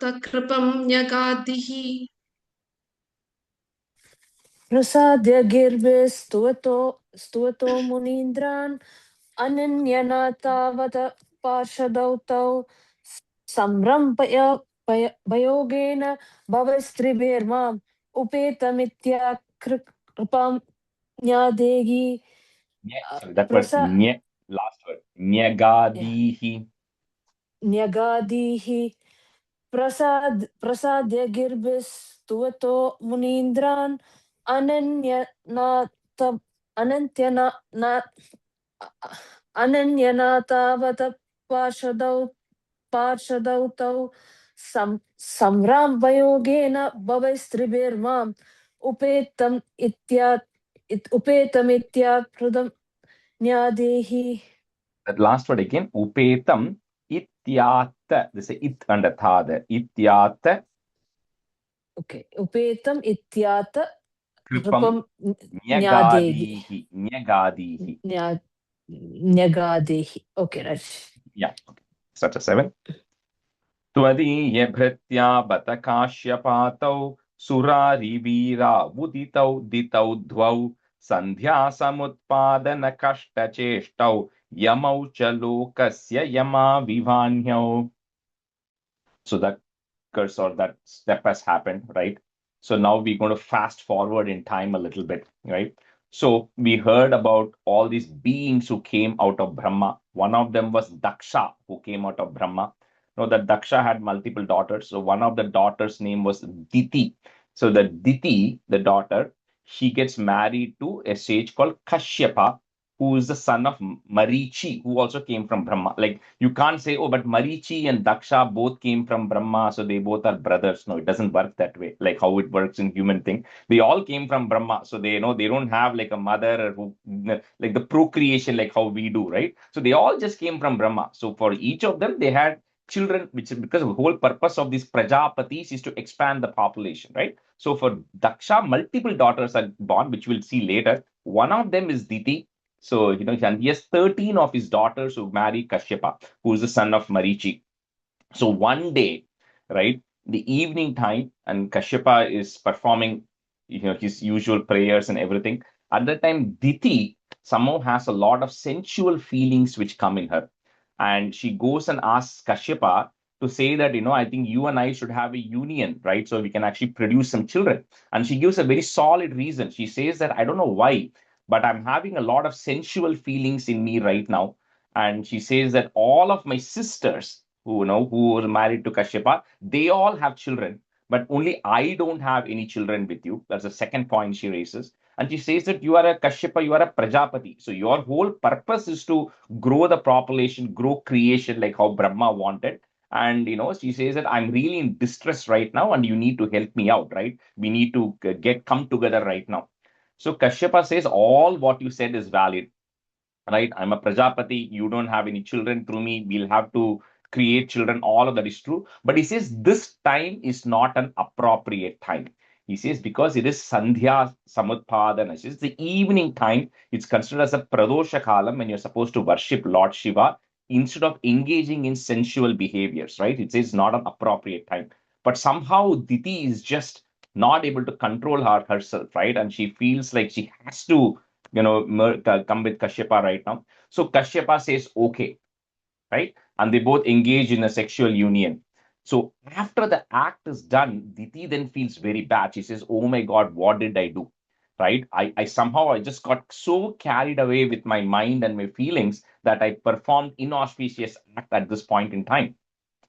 takripam nyagadihi. Prasadya Stuvato Munindran Ananyanatavata Parshadautau Samrampaya Bayogena Bhavastribirmam Upetamitya Kripam Nyadegi. Sorry, that word, last word, Nyagadihi. Nyagadihi. Prasadya Stuvato Munindran Ananyanatavata Parshadautau Samrambhayogena Bhavaistribirmam Upetam Ityakridam Nyadehi. That last word again, Upetam Ityata. This is it and a tha there. Ityata. Okay. Upetam Ityata Kripam Nyagadihi. Nyagadihi. Nyagadehi. Okay, right. Yeah. Okay. Such a 7. Tvadiye bhritya batakashyapatau surari vira uditau ditau dvau sandhya samutpadana kashta cheshtau yamau chalokasya yama vivanyau. So that curse or that step has happened, right? So now we're going to fast forward in time a little bit, right? So we heard about all these beings who came out of Brahma. One of them was Daksha, who came out of Brahma. Now that Daksha had multiple daughters. So one of the daughters' name was Diti. So the Diti, the daughter, she gets married to a sage called Kashyapa, who is the son of Marichi, who also came from Brahma. Like, you can't say, oh, but Marichi and Daksha both came from Brahma, so they both are brothers. No, it doesn't work that way, like how it works in human thing. They all came from Brahma, so they they don't have like a mother who, like the procreation, like how we do, right? So they all just came from Brahma. So for each of them, they had children, which is because the whole purpose of these Prajapatis is to expand the population, right? So for Daksha, multiple daughters are born, which we'll see later. One of them is Diti. So, and he has 13 of his daughters who marry Kashyapa, who is the son of Marichi. So one day, right, the evening time, and Kashyapa is performing, his usual prayers and everything. At that time, Diti somehow has a lot of sensual feelings which come in her, and she goes and asks Kashyapa to say that, I think you and I should have a union, right? So we can actually produce some children. And she gives a very solid reason. She says that I don't know why, but I'm having a lot of sensual feelings in me right now. And she says that all of my sisters who were married to Kashyapa, they all have children, but only I don't have any children with you. That's the second point she raises. And she says that you are a Kashyapa, you are a Prajapati. So your whole purpose is to grow the population, grow creation like how Brahma wanted. And she says that I'm really in distress right now, and you need to help me out, right? We need to come together right now. So Kashyapa says all what you said is valid, right? I'm a Prajapati, you don't have any children through me, we'll have to create children, all of that is true. But he says this time is not an appropriate time. He says because it is Sandhya Samutpadana, it's the evening time, it's considered as a Pradosha Kalam when you're supposed to worship Lord Shiva instead of engaging in sensual behaviors, right? It says not an appropriate time. But somehow Diti is just not able to control herself, right? And she feels like she has to come with Kashyapa right now. So Kashyapa says, okay, right? And they both engage in a sexual union. So after the act is done, Diti then feels very bad. She says, oh my God, what did I do? Right? I somehow just got so carried away with my mind and my feelings that I performed inauspicious act at this point in time.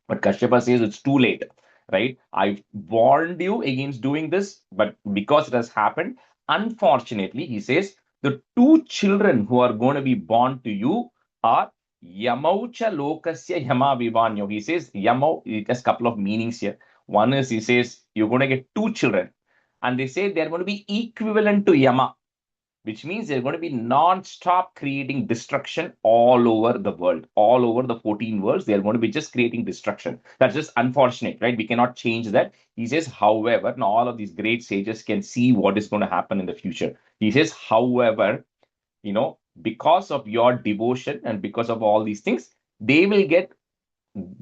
But Kashyapa says it's too late, right? I've warned you against doing this, but because it has happened, unfortunately, he says, the two children who are going to be born to you are Yamaucha Lokasya Yama Vivanyo. He says, Yamau, it has a couple of meanings here. One is, he says, you're going to get two children, and they say they're going to be equivalent to Yama, which means they're going to be non-stop creating destruction all over the world, all over the 14 worlds. They're going to be just creating destruction. That's just unfortunate, right? We cannot change that. He says, however, now all of these great sages can see what is going to happen in the future. He says, however, because of your devotion and because of all these things, they will be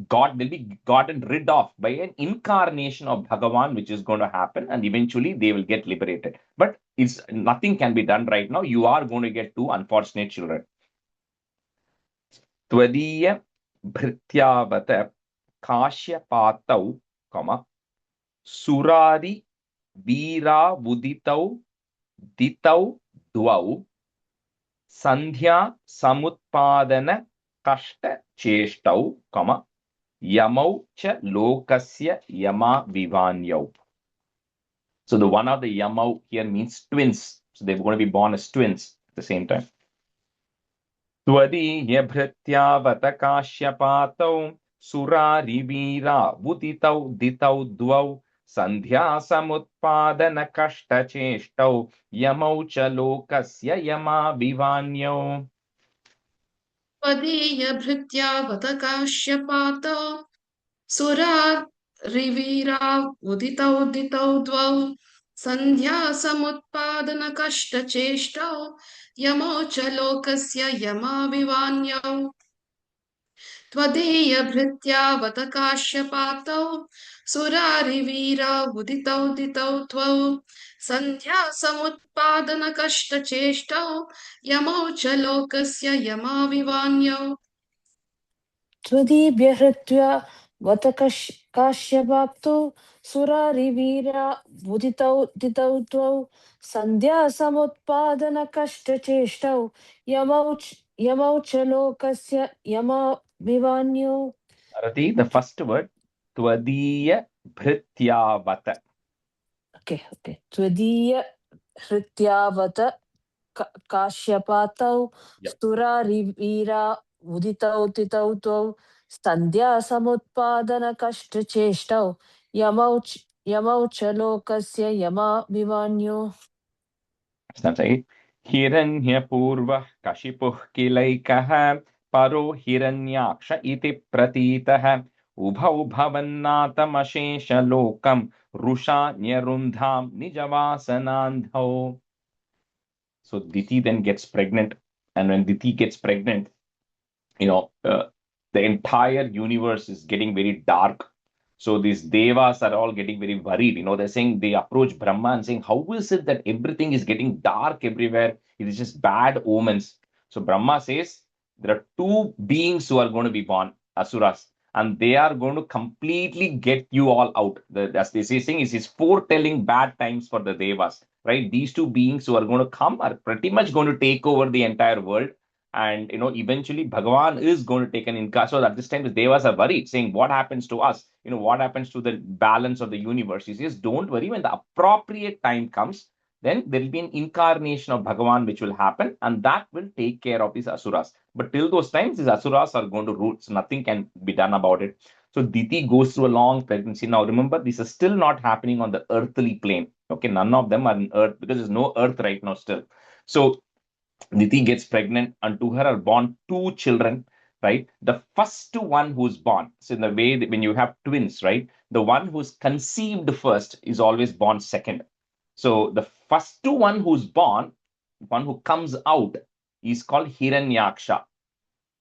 gotten rid of by an incarnation of Bhagavan, which is going to happen, and eventually they will get liberated. But nothing can be done right now. You are going to get two unfortunate children. Tvadiya Bhrityavata Kashyapatau, Surari Veera Vuditau Ditau Dvau Sandhya Samutpadana Kashta Cheshtau, Yamau cha Lokasya Yama Vivanyau. So the one of the Yamau here means twins. So they're going to be born as twins at the same time. Tvadiya Bhrityavata Kashyapatau Surari Veera Vuditau Ditau Dvau Sandhya Samutpadana Kashta Cheshtau Yamau cha Lokasya Yama Vivanyau. Tvadiya Bhrityavata Kashyapatau Surariveera Uditau Ditau Dvau Sandhya Samutpadana Kashta Cheshtau Yamau cha Lokasya Yama Vivanyau. Tvadiya Bhrityavata Kashyapatau Surariveera Uditau Ditau Dvau Sandhya Samutpadana Kashta Cheshtau Yamau cha Lokasya Yama Vivanyau. Tvadibhya hritya vata kashyapapto surarivira buditau ditau tvau sandhya samutpadana kashta cheshtau yamau cha lokasya yama vivanyo. Arati, the first word, Tvadiya Bhrityavata. Okay. Tvadiya hritya vata kashyapatau surarivira uditau titau tvau sandhya samutpadana kashta cheshtau yamau cha lokasya yama vivanyo. That's right. Hiranya Purva Kashipuh Kilaikaha Paro Hiranyaksha iti Pratitaha Ubhau bhavannātam lokam rusha nyarundham nijavasanandhau. So Diti then gets pregnant, and when Diti gets pregnant, the entire universe is getting very dark. So these devas are all getting very worried. They're saying, they approach Brahma and saying, how is it that everything is getting dark everywhere? It is just bad omens. So Brahma says, there are two beings who are going to be born, Asuras, and they are going to completely get you all out. As they say, saying is foretelling bad times for the devas, right? These two beings who are going to come are pretty much going to take over the entire world. And eventually Bhagavan is going to take an inca. So at this time the devas are worried, saying, what happens to us? What happens to the balance of the universe? He says, don't worry, when the appropriate time comes, then there will be an incarnation of Bhagavan which will happen, and that will take care of these asuras. But till those times, these asuras are going to rule, so nothing can be done about it. So Diti goes through a long pregnancy. Now remember, this is still not happening on the earthly plane. Okay, none of them are in earth, because there's no earth right now still. So Diti gets pregnant, and to her are born two children, right? The first one who's born, so in the way that when you have twins, right? The one who's conceived first is always born second. So the first one who's born, one who comes out, is called Hiranyaksha.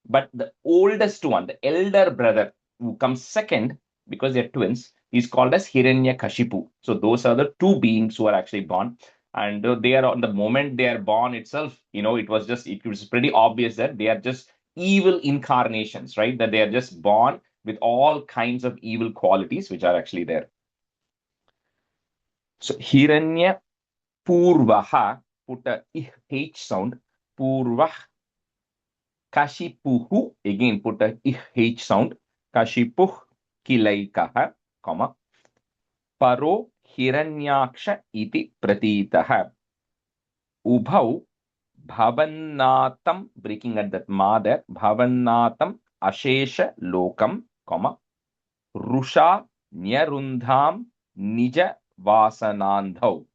But the oldest one, the elder brother who comes second, because they're twins, is called as Hiranyakashipu. So those are the two beings who are actually born. And they are, on the moment they are born itself, it was pretty obvious that they are just evil incarnations, right? That they are just born with all kinds of evil qualities which are actually there. So Hiranya Purvaha, put a H sound, Purvah Kashipuhu, again put a H sound, Kashipuh Kilaikaha, comma, Paro Hiranyaksha iti pratitaha. Ubhau Bhavannatam, breaking at that ma there, Bhavannatam Ashesha Lokam, comma, Rusha Nyarundham Nija Vasanandhau.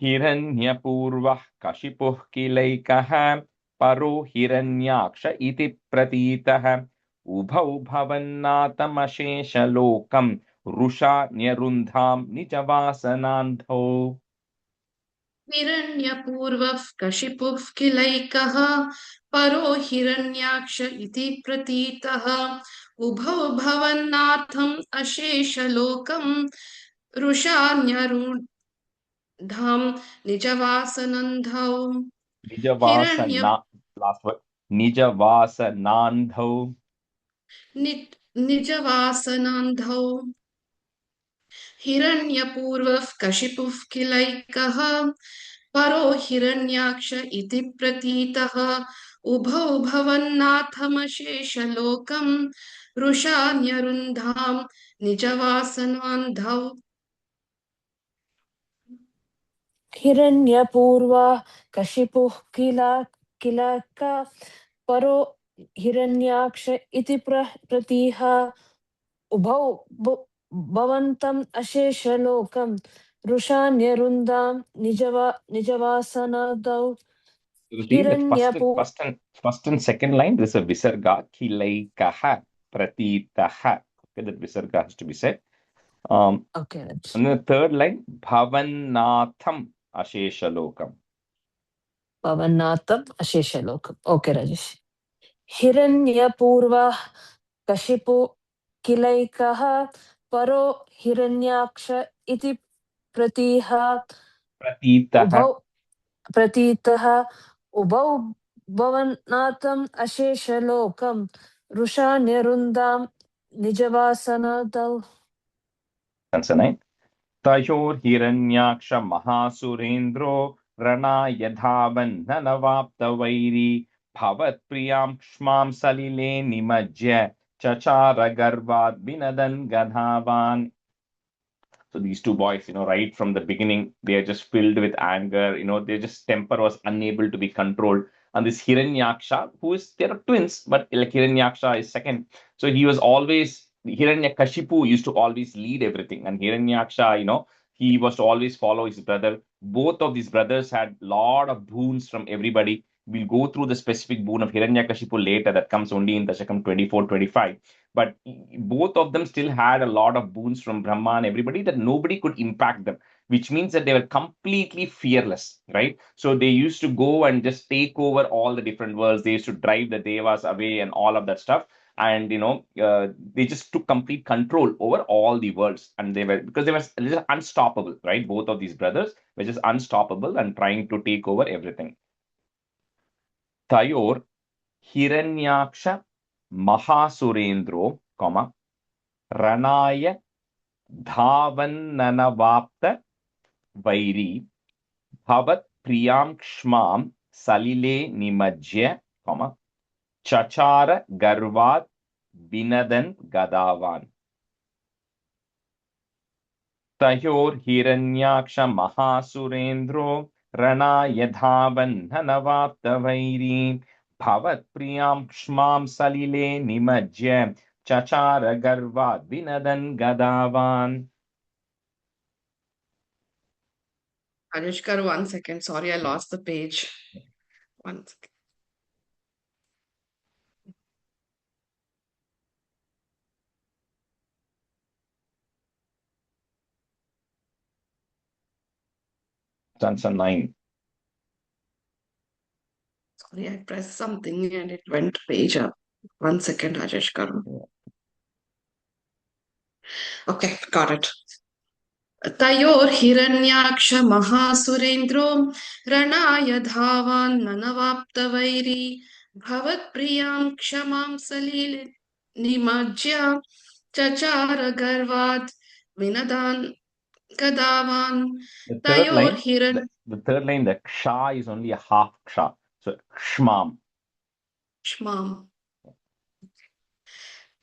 Hiranyapurvah Kashipuh Kilaikaha Paro Hiranyaksha iti pratitaha. Ubhau Bhavannatam Ashesha Lokam Rusha Nyarundham Nijavasanandhau. हिरण्यपूर्वः कशिपुः किलैकः परो हिरण्याक्ष इति प्रतीतः उभौ भवन्नाथम् अशेषलोकम् रुषान्यरूढां निजवासनन्धौ Last word, Nijavasanandhau. निजवासनन्धौ हिरण्यपूर्वः कशिपुः किलैकः परो हिरण्याक्ष इति प्रतीतः उभौ भवन्नाथमशेषलोकम् रुषान्यरुन्धां निजवासनान्धौ. हिरण्यपूर्वा कशिपुः किलक परो हिरण्याक्ष इति प्रतीह उभौ भवन्तम् अशेषलोकं रुषान्यरुन्दां निजवासनादौ. First and second line, there's a visarga, kilaikaha, pratitaha. Okay, that visarga has to be said. Okay. And the third line, Bhavannatham Asheshalokam. Bhavannatham Asheshalokam. Okay, Rajesh. Hiranyapurva Kashipu Kilaikaha Paro Hiranyaksha iti Pratitaha Ubhau Bhavannatham Asheshalokam Rusha Nirundam Nijavasanadau. Answer 9. Tayor Hiranyaksha Mahasurendro Rana Yadhavan Nanavapta Vairi Bhavat Priyam Shmam Salile Nimajya Chachara Garvad Binadan Gadhavan. So these two boys, right from the beginning, they are just filled with anger. Their just temper was unable to be controlled. And this Hiranyaksha, they are twins, but like Hiranyaksha is second. So he was always, Hiranyakashipu used to always lead everything. And Hiranyaksha, he was to always follow his brother. Both of these brothers had lot of boons from everybody. We'll go through the specific boon of Hiranyakashipu later. That comes only in Dashakam 24, 25. But both of them still had a lot of boons from Brahma and everybody that nobody could impact them, which means that they were completely fearless, right? So they used to go and just take over all the different worlds. They used to drive the devas away and all of that stuff. And they just took complete control over all the worlds, and they were just unstoppable, right? Both of these brothers were just unstoppable and trying to take over everything. Tayor Hiranyaksha Mahasurendro, Ranaya Dhavananavapta Vairi Bhavat Priyam Kshmam Salile Nimajya, Chachara Garvat Binadan Gadavan. Tayor Hiranyaksha Mahasurendro Ranaya Dhavananavapta Vairi Bhavat Priyam Kshmam Salile Nimajya Chachara Garvat Binadan Gadavan. Anushkar, 1 second. Sorry, I lost the page. 1 second. Stanza 9. Sorry, I pressed something and it went page up. 1 second, Anushkar. Okay, got it. तयोर् Hiranyaksha महासुरेन्द्रो रणाय धावान् ननवाप्तवैरी भवत्प्रियां क्षमां सलीले निमज्य चचार गर्वात् विनदान् गदावान् The तयोर् हिरण् the third line, the ksha is only a half ksha. So kshmam. क्ष्माम्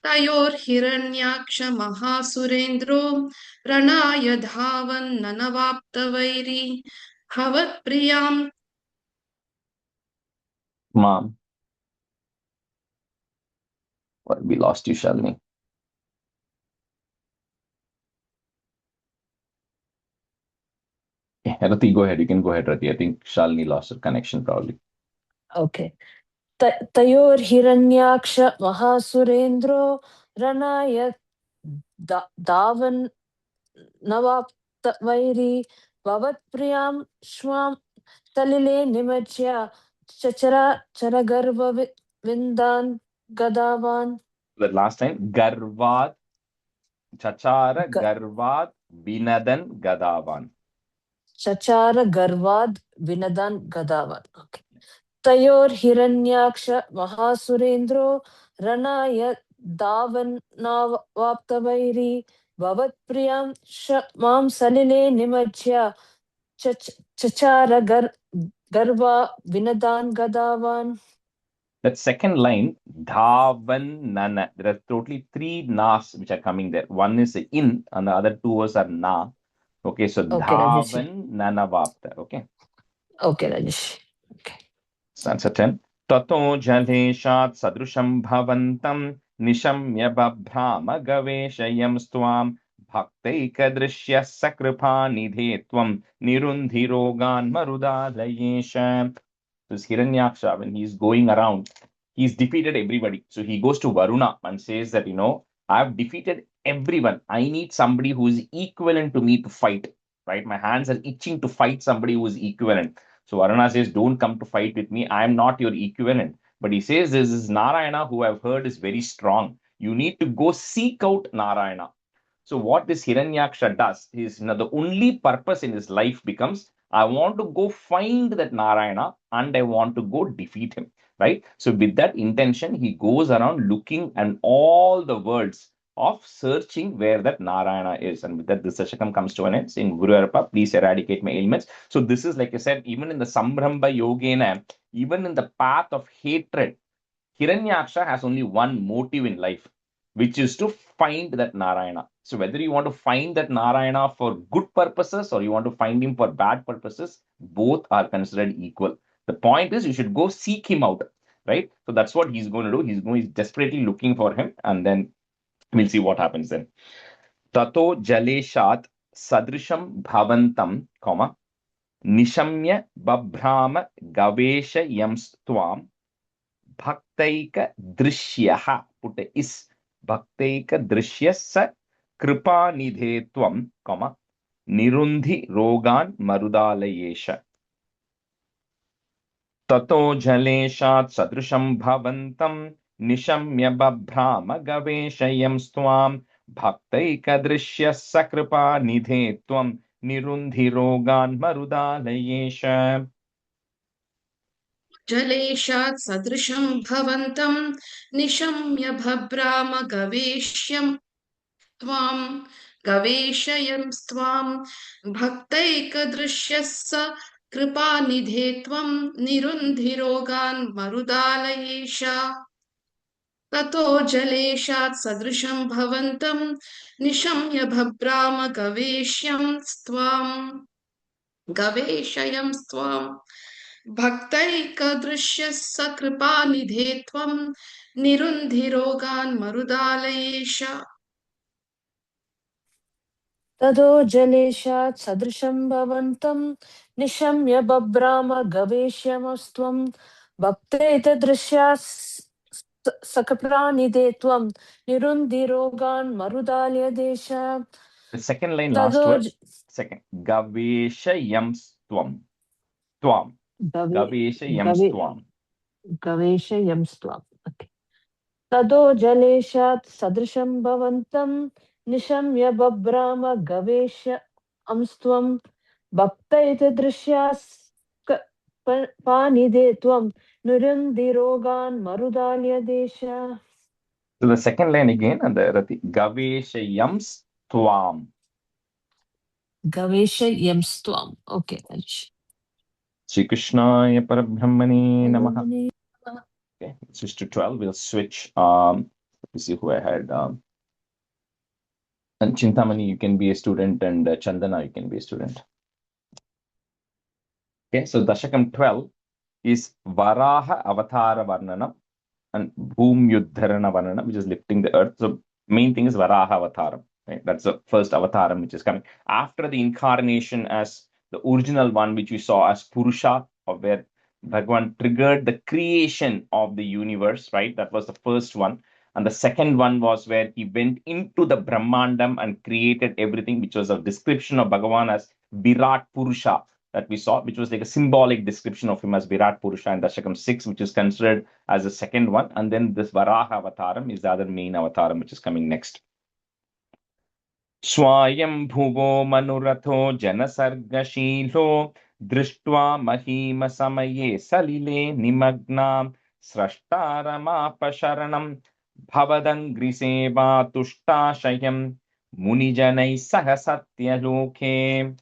तयोर् Hiranyaksha महासुरेन्द्रो रणाय धावन् ननवाप्तवैरी भवत्प्रियां Mom. What, we lost you, Shalini. Rati, go ahead. You can go ahead, Rati. I think Shalini lost her connection probably. Okay. Tayor Hiranyaksha Mahasurendrao Ranaya Davan Navapta Vairi Bhavat Priyam Shwam Talile Nimajya Chachara Charagarva Vindan Gadavan. The last time, Garvat, Chachara, Garvat, Binadan, Gadavan. Chachara Garvad Vinadan Gadavan. Okay. Tayor Hiranyaksha Mahasurendro Ranaya Davan Navaptavairi Bhavat Priyam Mam Salile Nimajya Chachara Garva Vinadan Gadavan. That second line, Dhavan Nana. There are totally three nas which are coming there. One is in, and the other two words are na. Okay, so Okay, Dhavan Nanavapta. Okay. Okay, Rajesh. Okay. Stanza 10. Tato jaleshat sadrusham bhavantam nishamya babhrama gaveshayam stvam bhaktaikadrishya sakripa nidhetvam nirundhirogan marudalayesha. This Hiranyaksha, when he's going around, he's defeated everybody. So he goes to Varuna and says that, I've defeated everyone. I need somebody who is equivalent to me to fight, right? My hands are itching to fight somebody who is equivalent. So Varuna says, don't come to fight with me. I am not your equivalent. But he says, this is Narayana, who I've heard is very strong. You need to go seek out Narayana. So what this Hiranyaksha does is, the only purpose in his life becomes, I want to go find that Narayana and I want to go defeat him, right? So with that intention, he goes around looking at all the worlds of searching where that Narayana is. And with that, this Dashakam comes to an end. In Guru Arpa, please eradicate my ailments. So this is, like I said, even in the Sambramba Yogena, even in the path of hatred, Hiranyaksha has only one motive in life, which is to find that Narayana. So whether you want to find that Narayana for good purposes or you want to find him for bad purposes, both are considered equal. The point is you should go seek him out, right? So that's what he's going to do. He's desperately looking for him, and then we'll see what happens then. Tato jaleshat sadrisham bhavantam, Nishamya Babhrama Gavesha Yamstvam Bhaktaika Drishyaha. Put a is. Bhaktaika Drishyasa Kripa Nidhetvam, comma, Nirundi Rogan Marudalayesha. Tato Jaleshat Sadrusham Bhavantam Nishamya Babhrama Gaveshayam Stvam Bhaktaika Drishyasa Kripa Nidhetvam Nirundi Rogan Marudalayesha. जलेशात् सदृशं भवन्तं निशम्य भभ्राम गवेशयंस्त्वां भक्तैकदृश्यः स कृपानिधे त्वं निरुन्धिरोगान् मरुदालयेश ततो जलेशात् सदृशं भवन्तं निशम्य भभ्राम गवेशयंस्त्वां भक्तैकदृश्यः स कृपानिधे त्वं निरुन्धिरोगान् मरुदालयेश ततो जलेशात् सदृशं भवन्तं निशम्य बभ्राम गवेष्यमस्त्वं भक्तेतदृश्या सकप्रानिधे त्वं निरुन्धिरोगान् मरुदालय देश. The second line, last word. Second. Gaveshayam Stvam. Tvam. Gaveshayam Stvam. Gaveshayam Stvam. Okay. Tado Jaleshat Sadrisham Bhavantam Nishamya Babhrama Gavesha Amstvam Bhaktaita Drishyas Panide Tvam Nurandirogan Marudalya Desha. So the second line again, and the Rati Gaveshayam Stvam. Gaveshayam Stvam. Okay, Shri Krishnaya Parabrahmane Namaha. Okay, switch to 12. We'll switch. Let me see who I had. And Chintamani, you can be a student, and Chandana, you can be a student. Okay, so Dashakam 12 is Varaha Avatara Varnana and Bhum Yuddharana Varnana, which is lifting the earth. So main thing is Varaha Avataram. Right? That's the first Avataram which is coming. After the incarnation as the original one, which we saw as Purusha, of where Bhagwan triggered the creation of the universe, right? That was the first one. And the second one was where he went into the Brahmandam and created everything, which was a description of Bhagavan as Virat Purusha that we saw, which was like a symbolic description of him as Virat Purusha in Dashakam 6, which is considered as the second one. And then this Varaha Avataram is the other main Avataram, which is coming next. Swayam Bhuvo Manuratho Janasargashilo Drishtva Mahima Samaye Salile Nimagnam Srashtaramapasharanam Bhavadangriseva Tushta Munijanai Sahasatya Loke.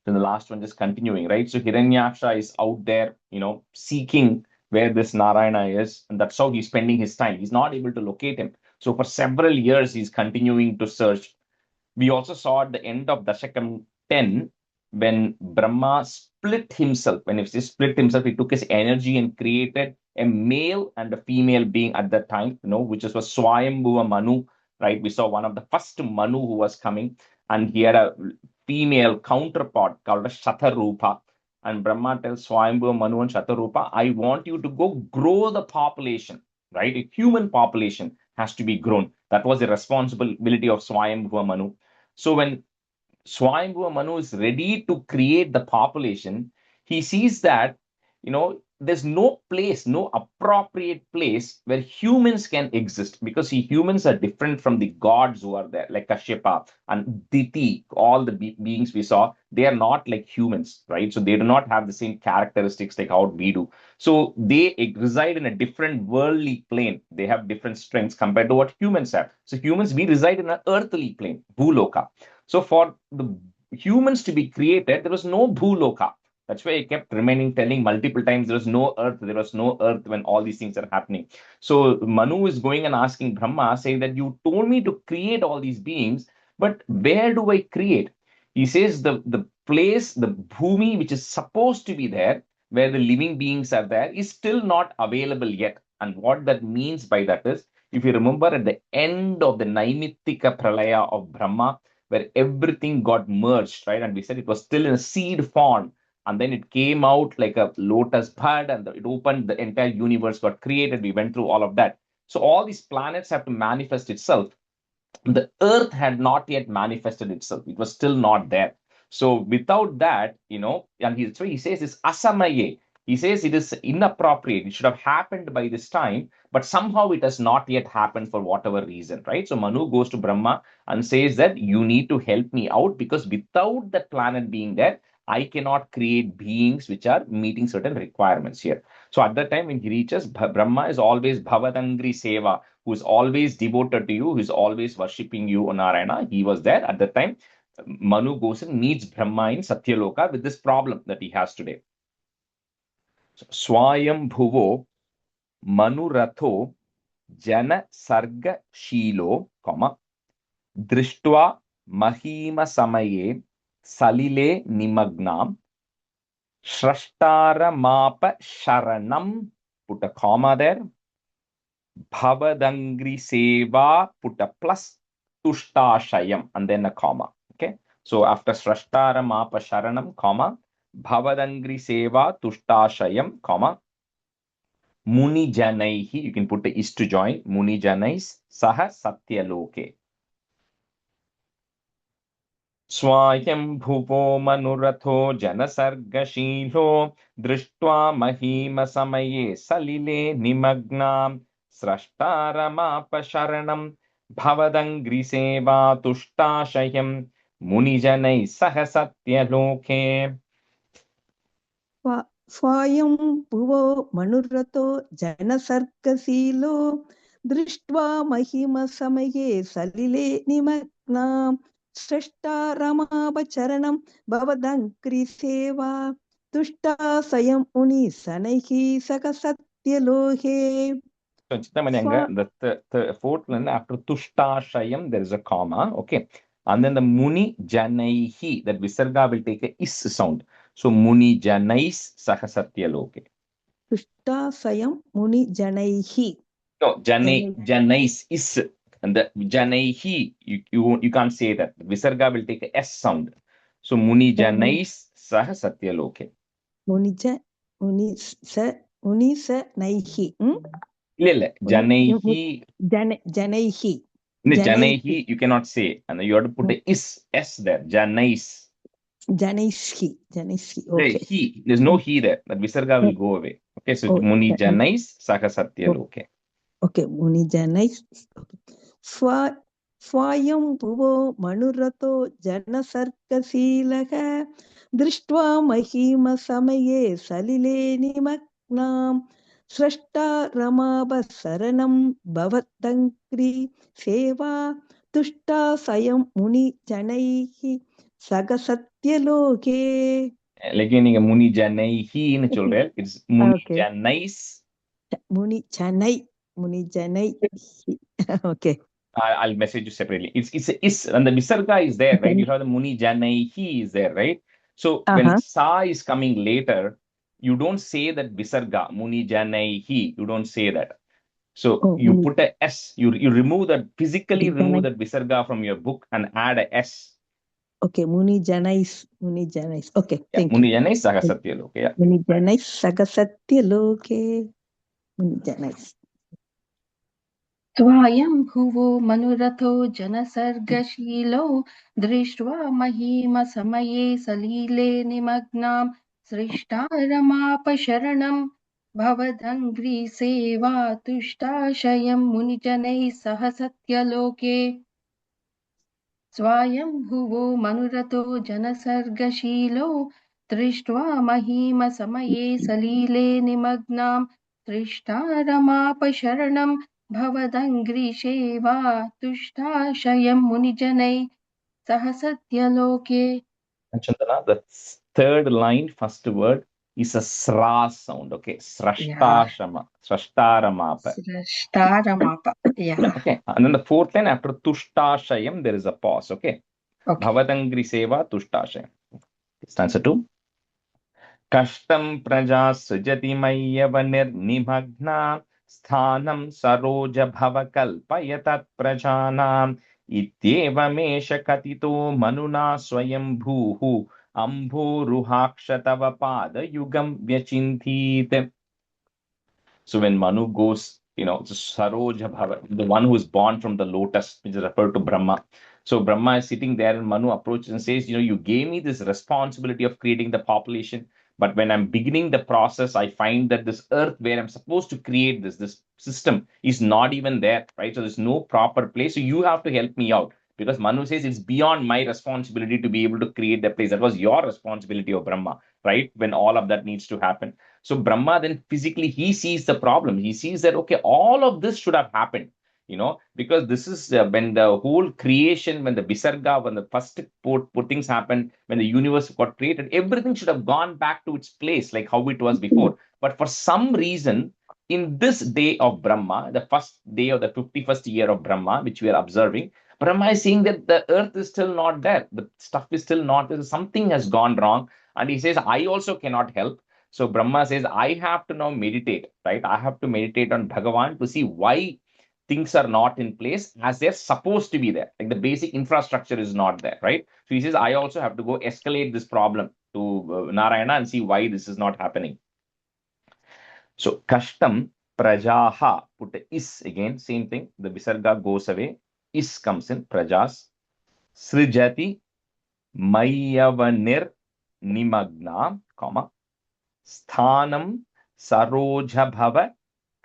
So the last one just continuing, right? So Hiranyaksha is out there, seeking where this Narayana is, and that's how he's spending his time. He's not able to locate him. So for several years, he's continuing to search. We also saw at the end of Dashakam 10, when Brahma split himself, he took his energy and created a male and a female being at that time, which was Swayambhuva Manu, right? We saw one of the first Manu who was coming, and he had a female counterpart called a Shatarupa. And Brahma tells Swayambhuva Manu and Shatarupa, I want you to go grow the population, right? A human population has to be grown. That was the responsibility of Swayambhuva Manu. So when Swayambhuva Manu is ready to create the population, he sees that, there's no place, no appropriate place where humans can exist, because humans are different from the gods who are there, like Kashyapa and Diti, all the beings we saw, they are not like humans, right? So they do not have the same characteristics like how we do. So they reside in a different worldly plane. They have different strengths compared to what humans have. So humans, we reside in an earthly plane, Bhuloka. So for the humans to be created, there was no Bhuloka. That's why I kept telling multiple times, there was no earth when all these things are happening. So Manu is going and asking Brahma, saying that you told me to create all these beings, but where do I create? He says the place, the bhumi, which is supposed to be there, where the living beings are there, is still not available yet. And what that means by that is, if you remember at the end of the Naimittika Pralaya of Brahma, where everything got merged, right? And we said it was still in a seed form, and then it came out like a lotus bud, and it opened, the entire universe got created. We went through all of that. So all these planets have to manifest itself. The earth had not yet manifested itself. It was still not there. So without that, and so he says it's asamaye. He says it is inappropriate. It should have happened by this time, but somehow it has not yet happened for whatever reason, right? So Manu goes to Brahma and says that you need to help me out, because without that planet being there, I cannot create beings which are meeting certain requirements here. So at that time when he reaches, Brahma is always Bhavadangri Seva, who is always devoted to you, who is always worshipping you, Narayana. He was there at the time. Manu goes and meets Brahma in Satyaloka with this problem that he has today. So, Swayam Bhuvo Manuratho Jana Sarga Shilo, Drishtva Mahima Samaye Salile Nimagnam Shrashtara Mapa Sharanam, put a comma there. Bhavadangri Seva, put a plus, Tushtashayam, and then a comma. Okay. So after Shrashtara Mapa Sharanam, comma, Bhavadangri Seva, Tushtashayam, comma, Muni Janaihi, you can put the is to join, Muni Janais, Saha Satyaloke. Swayam Bhuvo Manuratho Janasargashilo, Drishtva Mahima Samaye Salile Nimagnam, Srashtaramapasharanam Bhavadangri Seva Tushtasayam Munijanai Sahasatyaloke. Swayam Bhuvo Manurato Janasargasilo Drishtva Mahima Samaye Salile Nimagnam Srashta Ramabhacharanam Bhavadangri Seva Tushta Sayam Uni Sanaihi Sakasatyalohe. So, Chittamananga, the fourth line after Tushta there is a comma, okay, and then the Muni Janaihi, that Visarga will take a is sound. So Muni Janais Sahasatyaloke. Tushta Sayam Muni Janaihi. No, Janais is, and the Janaihi, you can't say that. Visarga will take a S sound. So Muni Janais Sahasatyaloke. Muni sa Naihi. Janaihi. Janaihi. Janaihi, you cannot say, and you have to put a S there. Janais. Janaihi. Okay. He. There's no he there. That Visarga will go away. Okay, so Muni Janais Sahasatyaloke. Okay, Muni Janais. Swayam Bhuvo Manurato Janasarkasilaha Drishtva Mahima Samaye Salile Nimagnam Srashta Ramabhasaranam Bhavadangri Seva Tushta Sayam Muni Janaihi Sagasatyaloke. Like Muni Janaihi in children, it's Muni Janais. Muni Janai. Okay. I'll message you separately. It's and the Visarga is there, right? You have the Muni Janaihi is there, right? So when Sa is coming later, you don't say that Visarga, Muni Janaihi. You don't say that. So you put a S. You remove that, physically remove that Visarga from your book and add a S. Okay, Muni Janais. Okay, thank you. Muni Janais Sagasatyaloke. Yeah. Muni Janais Sagasatyaloke. Muni Janais. Swayam Bhuvo Manuratho Janasargashilo Drishtva Mahima Samaye Salile Nimagnam Srishtaramapasharanam Bhavadangri Seva Tushtasayam Munijanai Sahasatyaloke. Swayam Bhuvo Manurato Janasargashilo Drishtva Mahima Samaye Salile Nimagnam Srishtaramapasharanam Bhavadangri Sheva Tushtasayam Munijanai Sahasatyaloke. Chandana, the third line, first word, is a sra sound. Okay, Srashtaramapa. Srashtaramapa. Yeah. Okay, and then the fourth line after Tushtasayam, there is a pause. Okay. Bhavadangri Seva Tushtasayam. Stanza 2. Kashtam praja sujati mayyavanir nimagna sthanam saroja bhavakalpayatat prajanam Ityevamesha katito manuna swayam bhuhu ambhoruhaksha tava pada yugam vyachintit. So when Manu goes, Saroja Bhava, the one who is born from the lotus, which is referred to Brahma. So Brahma is sitting there and Manu approaches and says, you gave me this responsibility of creating the population. But when I'm beginning the process, I find that this earth where I'm supposed to create this system is not even there, right? So there's no proper place. So you have to help me out. Because Manu says it's beyond my responsibility to be able to create the place. That was your responsibility of Brahma, right? When all of that needs to happen. So Brahma then physically he sees the problem. He sees that okay, all of this should have happened, because this is when the whole creation, when the Visarga, when the first put things happened, when the universe got created, everything should have gone back to its place like how it was before. But for some reason, in this day of Brahma, the first day of the 51st year of Brahma, which we are observing, Brahma is seeing that the earth is still not there. The stuff is still not there. Something has gone wrong. And he says, I also cannot help. So Brahma says, I have to now meditate, right? I have to meditate on Bhagavan to see why things are not in place as they're supposed to be there. Like the basic infrastructure is not there, right? So he says, I also have to go escalate this problem to Narayana and see why this is not happening. So Kashtam Prajaha, put is again, same thing. The Visarga goes away. Is comes in, Prajas. Srijati Mayavanir Nimagna, comma. Sthanam Sarojabhava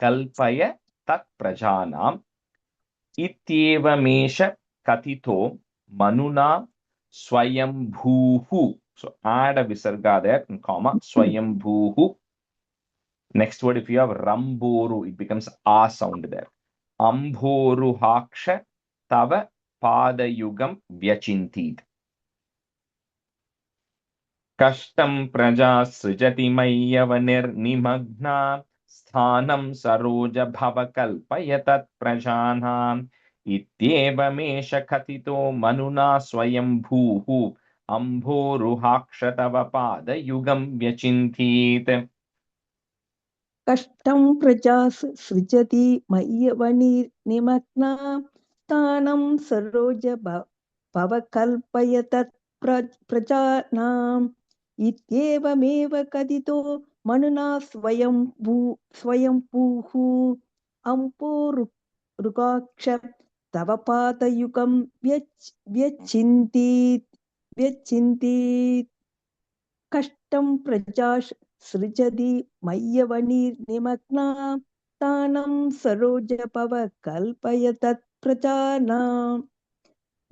Kalpaya Tat Prajanam Ityevamesha Katito Manuna Swayambhuhu. So add a visarga there in comma, Swayambhuhu. Next word, if you have Ramboru, it becomes A sound there. Ambhoru Haksha Tava Padayugam Vyachintid. Kashtam praja srijati mayyavanir nimagna sthanam saroja bhavakalpayatat prajanam ityevamesha katito manuna swayambhuhu ambhoruhakshatava pada yugam vyachinthit. Kashtam prajas srijati mayyavani nimagna tanam saroja bhavakalpayatat prajanam ityevameva kadito manuna swayambhuhu ampurugaksha tavapadayugam vyachintit kashtam prajas srijati mayyavani nimagna tanam saroja pava kalpayatat prajanam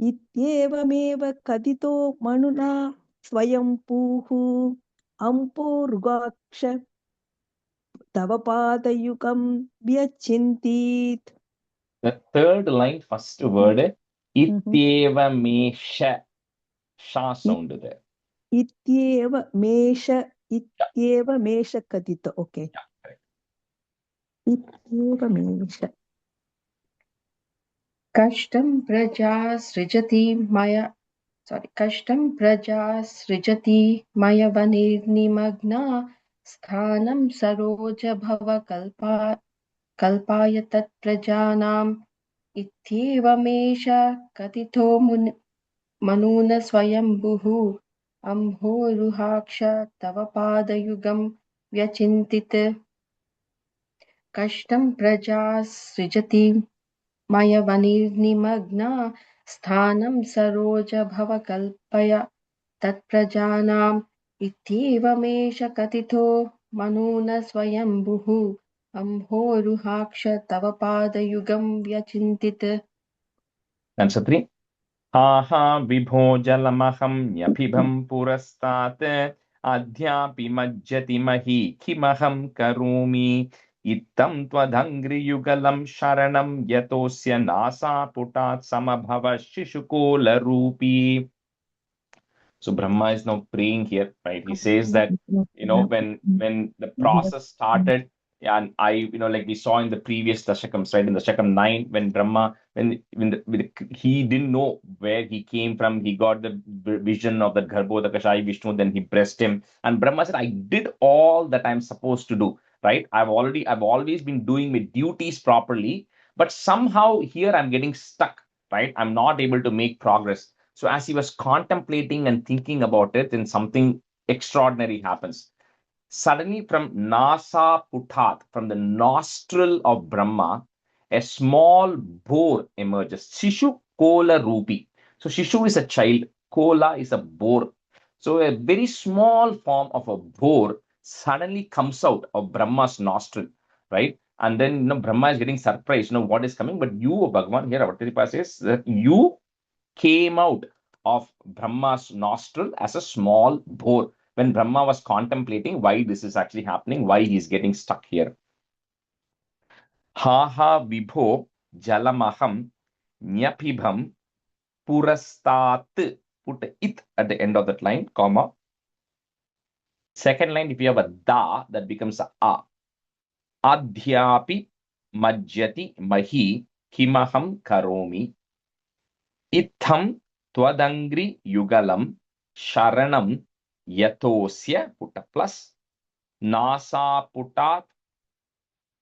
ityevameva kadito manuna swayampuhu ampurugaksha tavapadayugam vyachintit. The third line, first word, ityevamesha, sha sound there. Ityevamesha kadito. Okay. Ityevamesha. Kashtam praja srijati maya vanirnimagna sthanam saroja bhava kalpaya tat prajanam ityevamesha katito manuna swayambhuhu ambhoruhaksha tava padayugam vyachintit. Kashtam praja srijati maya vanirnimagna sthanam saroja bhava kalpaya tat prajanam ityevamesha katito manuna swayambhuhu ambhoruhaksha tava padayugam vyachintit. Answer 3. Aha vibho jalamaham nyapibham purastat adhyapi majjati mahi kimaham karumi ittam twadhangri yugalam sharanam yatosya nasa putat samabhava shishukola rupi. So Brahma is now praying here, right? He says that, when the process started, and like we saw in the previous Dashakams, right? In Dashakam 9, when Brahma, he didn't know where he came from, he got the vision of that Garbhodakashai Vishnu, then he blessed him. And Brahma said, I did all that I'm supposed to do, right? I've always been doing my duties properly, but somehow here I'm getting stuck. right? I'm not able to make progress. So as he was contemplating and thinking about it, then something extraordinary happens. Suddenly from Nasa Putat, from the nostril of Brahma, a small boar emerges. Shishu Kola Rupi. So Shishu is a child, Kola is a boar. So a very small form of a boar suddenly comes out of Brahma's nostril, right? And then Brahma is getting surprised, what is coming. But you, Bhagavan, here Avatarika says that you came out of Brahma's nostril as a small boar when Brahma was contemplating why this is actually happening, why he's getting stuck here. Ha ha vibho jalamaham nyapibham purastat. Put it at the end of that line, comma. Second line, if you have a da, that becomes a. Adhyapi majjati mahi kimaham karomi. Itham twadangri yugalam sharanam yatosya, put a plus. Nasa putat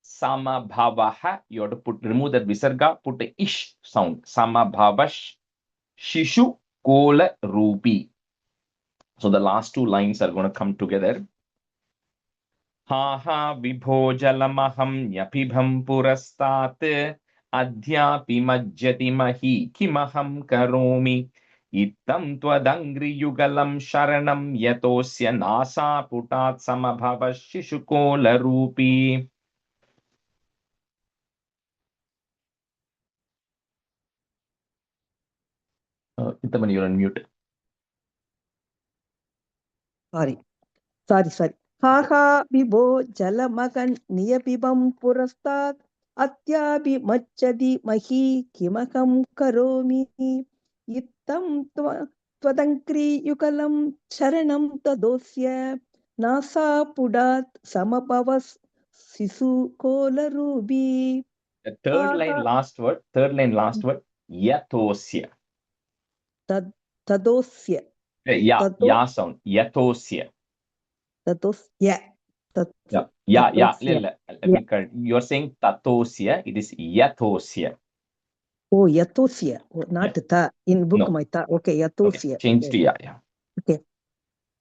samabhavaha. You have to remove that visarga, put a ish sound. Samabhavash shishu kola rupi. So the last two lines are going to come together. Ha ha vibho jalamaham yapibham purastat adhyapi majjati mahi kimaham karomi. Ittam twadangri yugalam sharanam yatosya nasa putat samabhava shishukola rupi. Ittaman, you're on mute. Sorry. Ha ha vibho jalamagan niyapibam purastat atyapi majjati mahi kimakam karomi ittam tvadankri yukalam charanam tadosya nasa pudat samapavas sisu kola rubi. The third line, last word, yatosya. Tadosya. Ya sound, yatosya. Tatosya. Yeah. Let me correct. You're saying tatosya, it is yatosya. Oh, yatosya. Oh, not ta. In book, No. my ta. Okay, yatosya. Okay. Change to yeah. Okay.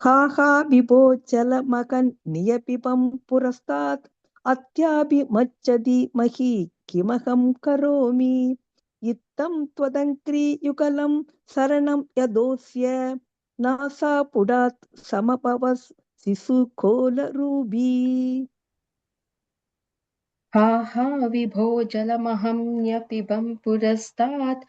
Ha ha vibho jalamakan niyapipam purastat atyapi majjati mahi kimaham karomi ittam tvadankri yukalam saranam yadosya nasa pudat samapavas sisu kola rubi. Ha ha vibho jalamaham nyapibam purastat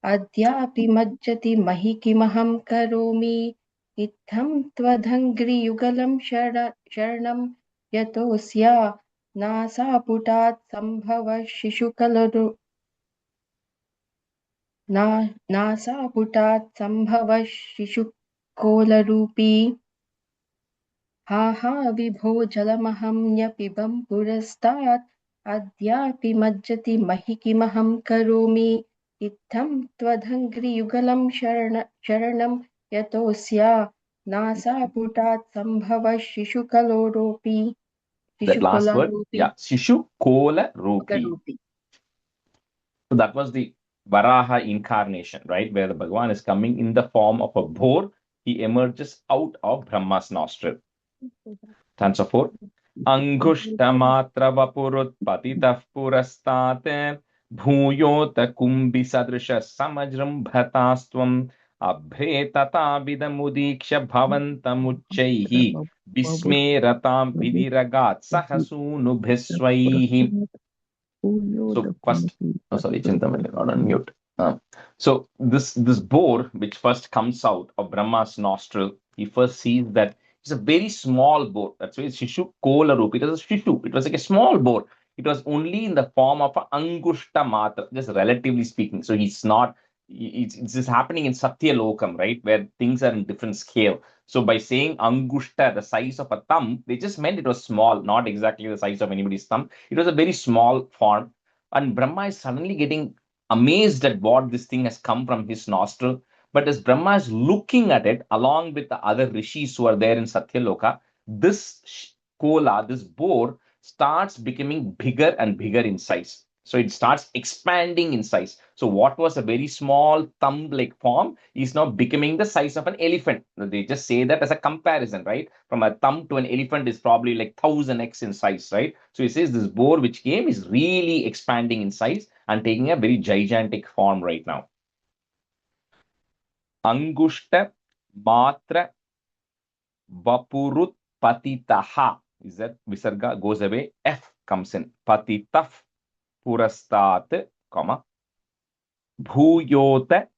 adhyapi majjati mahi kimaham karomi itham tvadhangri yugalam sharanam yatosya nasa putat sambhava shishukalaru nasa putat sambhava shishukolarupi. Ha ha vibho jalamaham nyapibam purastat adhyapi majjati mahi kimaham karomi itham tvadhangri yugalam sharanam yatosya nasa putat sambhava shishukalarupi. That last word, Shishu Kola Rupi. So that was the Varaha incarnation, right? Where the Bhagavan is coming in the form of a boar. He emerges out of Brahma's nostril. Stanza 4. Angushtamatra vapurut patitah purastate bhuyota kumbi sadrisha samajram bhatastvam abhe tata vidamudiksha bhavantamuchaihi visme ratam vidiragat sahasunu bhisvaihi. So first, Chintamani, not on mute. So this boar, which first comes out of Brahma's nostril, he first sees that it's a very small boar. That's why it's Shishu Kola Rup. It was a Shishu. It was like a small boar. It was only in the form of an Angushta Matra, just relatively speaking. So he's not. It's just happening in Satya Lokam, right, where things are in different scale. So by saying Angushta, the size of a thumb, they just meant it was small, not exactly the size of anybody's thumb. It was a very small form. And Brahma is suddenly getting amazed at what this thing has come from his nostril. But as Brahma is looking at it, along with the other rishis who are there in Satyaloka, this kola, this boar, starts becoming bigger and bigger in size. So it starts expanding in size. So what was a very small thumb-like form is now becoming the size of an elephant. They just say that as a comparison, right? From a thumb to an elephant is probably like 1000x in size, right? So it says this boar which came is really expanding in size and taking a very gigantic form right now. Angushta matra vapurut patitaha is that visarga goes away. F comes in. Patitaf purastat, comma. Bhuyota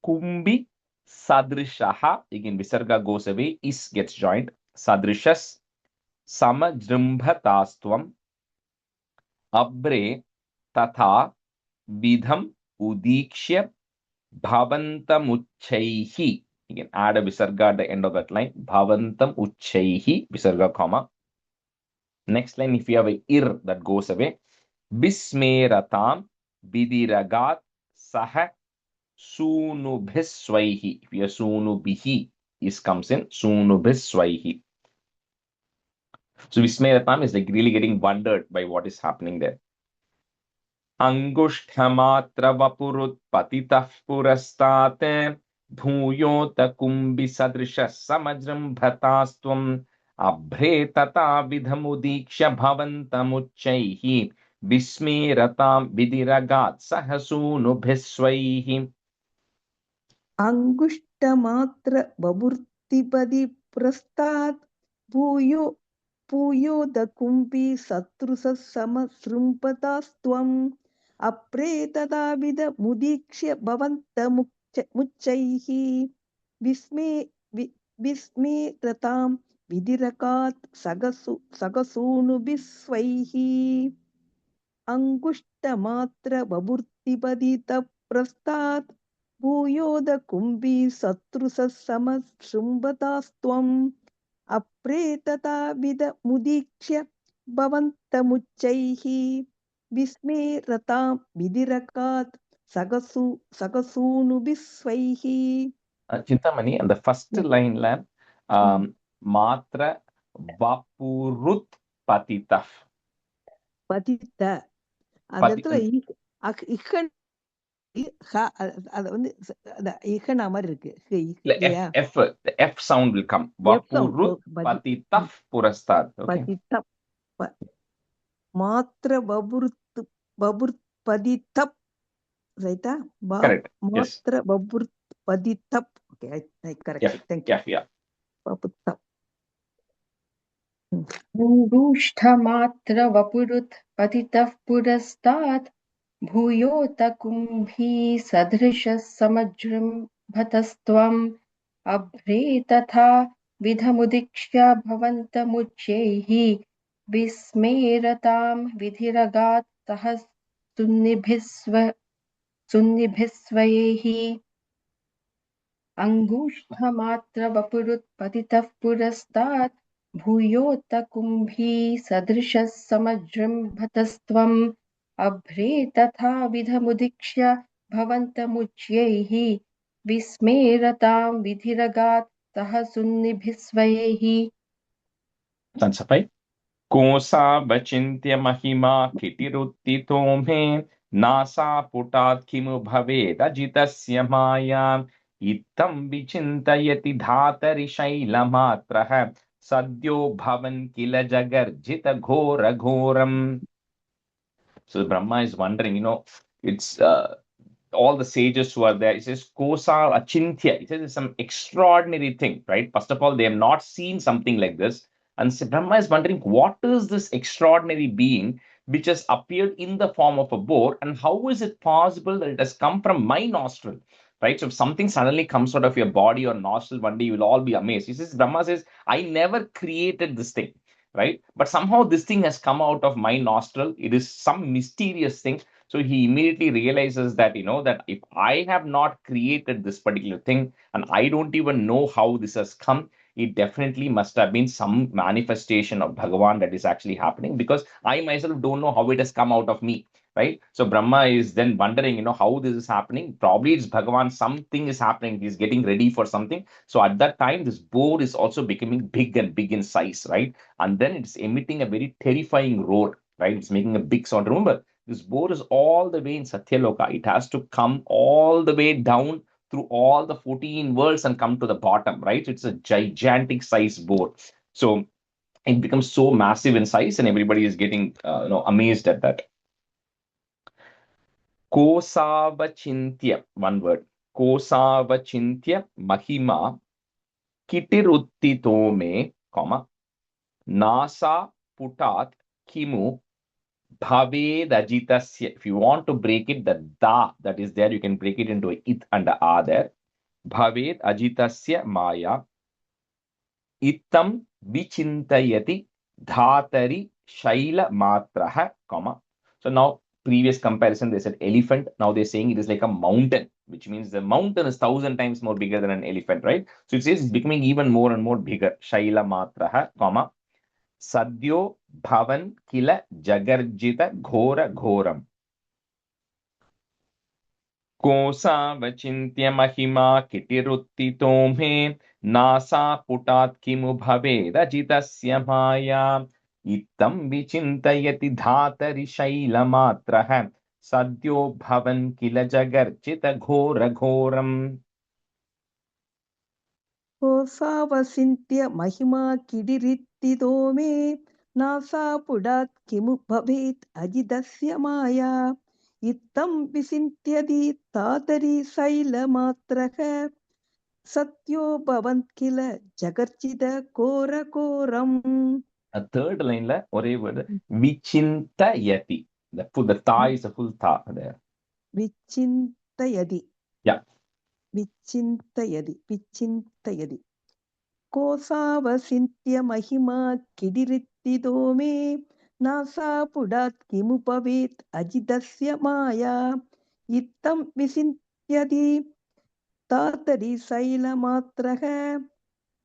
kumbi sadrishaha. Again, visarga goes away. Is gets joined. Sadrishas samajrimbhatastvam abre tatha vidham udikshya bhavantam uchchaihi. You can add a visarga at the end of that line. Bhavantam uchchaihi, visarga, comma. Next line, if you have a ir, that goes away. Bismeratam vidiragat saha sunubhiswaihi. If you have sunubihi, is comes in. Sunubhiswaihi. So Vismeratam is like really getting wondered by what is happening there. Angushtamatra vapurut patitah purastate bhuyota kumbi sadrisha samajrimbhatastvam abhre tata vidhamudiksha bhavantamuchchaihi vismeratam vidiragat sahasunubhisvaihi. Angushtamatra baburtipadi prastat Puyoda kumpi satrusa sama srumpatastvam apretadavida mudikshya bhavanta muchchaihi visme ratam vidirakat sagasunu bisvaihi angushtamatra baburtipadita prastat bhuyoda kumbi satrusa sama srumpatastvam apretata vida mudikshya bhavantamuchchaihi visme ratam vidirakat sagasunu bisvaihi. Chintamani, and the first line, matra vapurut patitaf. Patita. அந்த இடத்துல இஹன் அது வந்து இஹனா மாதிரி இருக்கு இல்லையா? The F sound will come. Vapurut patitaf purastat. Patitap. Matra baburt paditap. Right? Correct. Matra baburt paditap. Okay, I correct it. Thank you. Yeah. Babutap. Angushtamatra vapurut patitah purastat bhuyota kumbhi sadrishas samajrimbhatastvam abhre tatha vidhamudikshya bhavantamuchchaihi vismeratam vidhiragat sahas sunnibhisvaihi. Angushtamatra vapurut patitah purastat bhuyota kumbhi sadrishas samajrimbhatastvam abhre tatha vidhamudikshya bhavantamuchchaihi vismeratam vidhiragat sahasunibhisvaihi. Tansapai. Kosa vachintya mahima kitiruttito me nasa putat kimu bhaved ajitasya maya ittam vichintayati dhatari shailamatraha sadyo bhavan kila jagarjita ghora ghoram. So Brahma is wondering, it's all the sages who are there. It says kosa achintya. It says it's some extraordinary thing, right? First of all, they have not seen something like this. And so Brahma is wondering, what is this extraordinary being which has appeared in the form of a boar, and how is it possible that it has come from my nostril? Right? So if something suddenly comes out of your body or nostril, one day you will all be amazed. Brahma says, I never created this thing, right? But somehow this thing has come out of my nostril. It is some mysterious thing. So he immediately realizes that, that if I have not created this particular thing and I don't even know how this has come, it definitely must have been some manifestation of Bhagavan that is actually happening, because I myself don't know how it has come out of me, right? So Brahma is then wondering, how this is happening. Probably it's Bhagavan, something is happening. He's getting ready for something. So at that time, this boar is also becoming big and big in size, right? And then it's emitting a very terrifying roar, right? It's making a big sound. Remember, This boar is all the way in Satyaloka. It has to come all the way down through all the 14 worlds and come to the bottom, right? So it's a gigantic size boar. So it becomes so massive in size, and everybody is getting amazed at that. Kosavachintya, one word. Kosavachintya mahima kitiruttito me, comma, nasa putat kimu bhavedajitasya. If you want to break it, the da that is there, you can break it into a it and a a there. Bhaved ajitasya maya ittam vichintayati dhatari shaila matraha, comma. So now previous comparison, they said elephant. Now they're saying it is like a mountain, which means the mountain is 1,000 times more bigger than an elephant, right? So it says it's becoming even more and more bigger. Shaila matraha, comma. Sadyo bhavan kila jagarjita ghora ghoram. कोसावचिन्त्य महिमा किटिरुत्थितो मे नासा पुटात् किमु भवेदजितस्य माया इत्थं विचिन्तयति धातरि शैलमात्रः सद्यो भवन् किल जगर्चित घोरघोरम्. कोसावचिन्त्य महिमा किटिरुत्थितो मे नासा पुटात् किमु भवेत् अजितस्य माया इत्थं विचिन्त्यति धातरि शैलमात्रः सत्यो भवन् किल जगर्चित घोरघोरम्. A third line la ore word vichintayati. The ta is a full ta there. Vichintayati. Yeah. Vichintayati. Kosavachintya mahima kidirittido me nasa pudat kimu pavet ajitasya maya ittam visintyati tatari saila matraha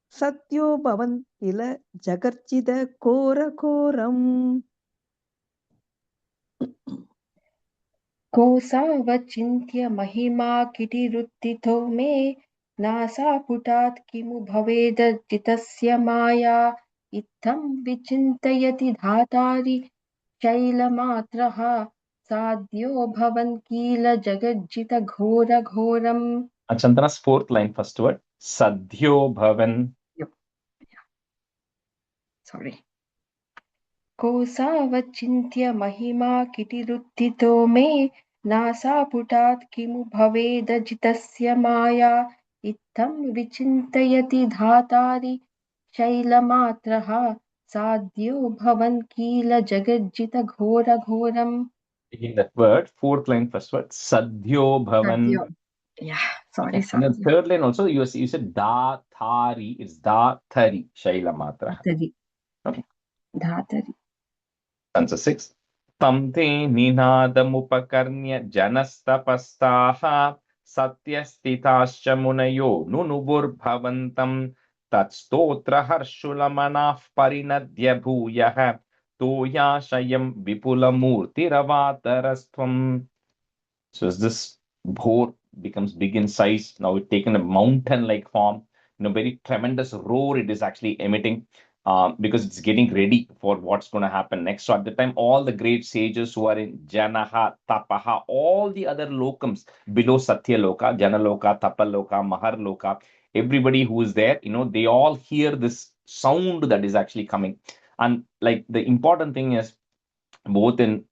satyo bhavan kila jagarchida kora koram. कोसावचिन्त्य महिमा किटिरुत्थितो मे नासा पुटात् किमु भवेदजितस्य माया इत्थं विचिन्तयति धातारि शैलमात्रः साध्यो भवन् किल जगज्जित घोरघोरम्. Chantana's fourth line, first word. Sadhyo bhavan. Yep. Yeah. Sorry. कोसावचिन्त्य महिमा किटिरुत्थितो मे नासा पुटात् किमु भवेदजितस्य माया इत्थं विचिन्तयति धातारि शैलमात्रः साध्यो भवन् किल जगज्जित घोरघोरम्. Again, that word, fourth line, first word. Sadhyo bhavan. Sadhyo. Yeah, sorry, And then Sadhyo. third line also, you said da thari. It's da thari shaila matra. Dhatari. Okay. Dhatari. Stanza 6. Tam te ninadamupakarnya janastapastaha satyasthitascha munayo nunubur bhavantam tatstotra harshulamanah parinadya bhuyah toyashayam vipulamurtiravatarastvam. So as this boar becomes big in size, now it's taken a mountain-like form, very tremendous roar it is actually emitting. Because it's getting ready for what's going to happen next. So at the time, all the great sages who are in Janaha, Tapaha, all the other lokams below Satyaloka, Janaloka, Tapaloka, Maharloka, everybody who is there, they all hear this sound that is actually coming. And like the important thing is, both in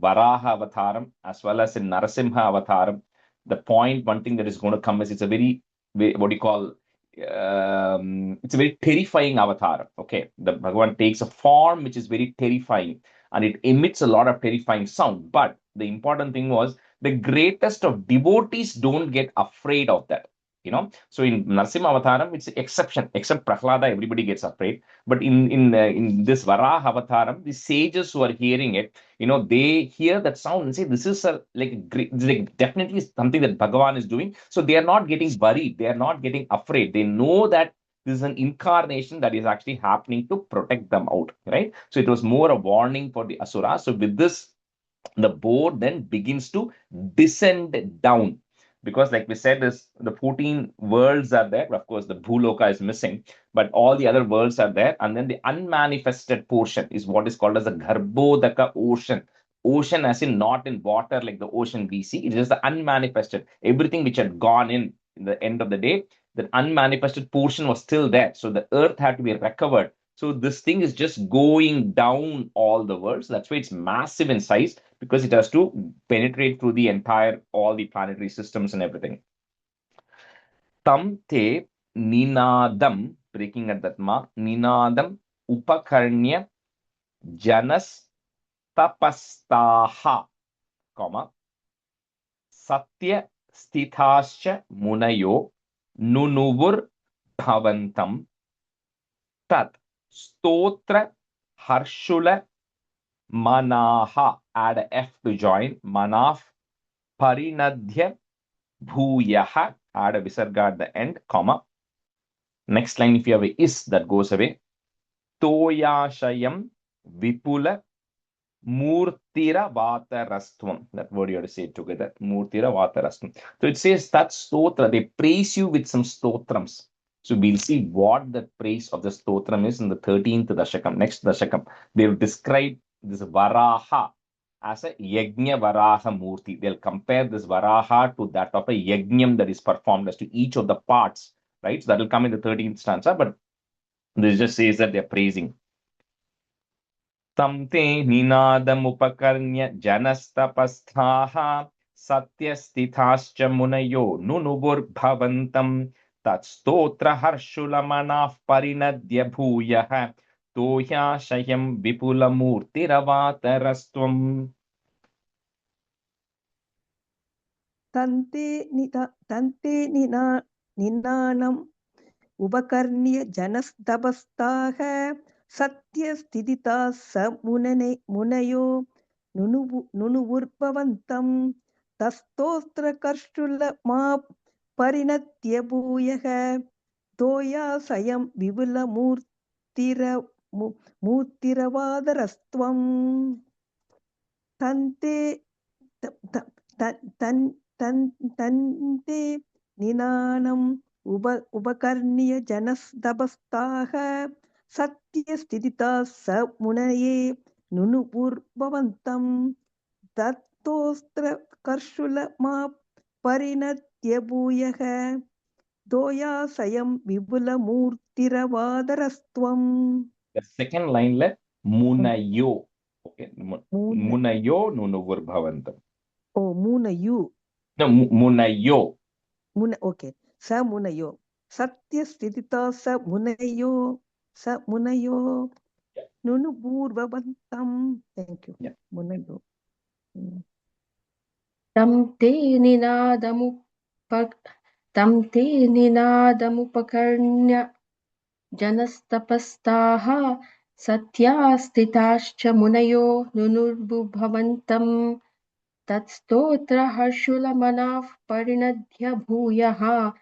Varaha Avataram as well as in Narasimha Avataram, one thing that is going to come is it's a very, what do you call, it's a very terrifying avatar. Okay, the Bhagavan takes a form which is very terrifying and it emits a lot of terrifying sound. But the important thing was the greatest of devotees don't get afraid of that. So in Narasimha Avataram, it's an exception. Except Prahlada, everybody gets afraid. But in this Varaha Avataram, the sages who are hearing it, they hear that sound and say, this is definitely something that Bhagavan is doing. So they are not getting worried. They are not getting afraid. They know that this is an incarnation that is actually happening to protect them out, right? So it was more a warning for the Asura. So with this, the boar then begins to descend down. Because like we said, the 14 worlds are there. Of course, the Bhuloka is missing, but all the other worlds are there. And then the unmanifested portion is what is called as the Garbhodaka ocean. Ocean as in not in water like the ocean we see. It is the unmanifested. Everything which had gone in the end of the day, that unmanifested portion was still there. So the earth had to be recovered. So this thing is just going down all the worlds. That's why it's massive in size, because it has to penetrate through the entire, all the planetary systems and everything. Tam te ninadam, breaking at that ma, ninadam upakarnya janas tapastaha, comma, satya sthithascha munayo nunuvur bhavantam tat stotra harshula manaha, add a F to join, manaf parinadhya bhuyaha, add a visarga at the end, comma. Next line, if you have a is, that goes away. Toyashayam vipula murtira vatarastvam. That word you have to say it together. Murtira vatarastvam. So it says that stotra, they praise you with some stotrams. So we'll see what the praise of the stotram is in the 13th Dashakam. Next Dashakam, they'll describe this Varaha as a Yajna Varaha Murti. They'll compare this Varaha to that of a Yajnam that is performed as to each of the parts, right? So that will come in the 13th stanza, but this just says that they're praising. Tam te ninadam upakarnya janastapasthaha satyasthithascha munayo nunubur bhavantam tat stotra harshulamanaf parinadya bhuyah tohya shayam vipula murtiravatarastvam. Tante ninanam upakarnya janastapasthaha satyasthithita munayo nunuvurpavantam tastostra karshula ma parinatya bhuyah toya sayam vipula murtiravadharastvam. Tante tante ninanam upakarnya janastapasthaha satyasthithita munaye nunupurvavantam tattostra karshula ma parinatya bhuyah doya sayam vipula murtiravadharastvam. The second line, munayo. Okay, munayo nunuvur bhavantam. Oh, munayu. No, munayo. Okay. Sa munayo. Satyasthithita sa munayo. Sa munayo. Nunupurvavantam. Thank you. Yeah. Munayo. Tam te ninadamupakarnya janastapasthaha satyasthithascha munayo nunurvubhavantam tatstotra harshulamanaf parinadhya bhuyah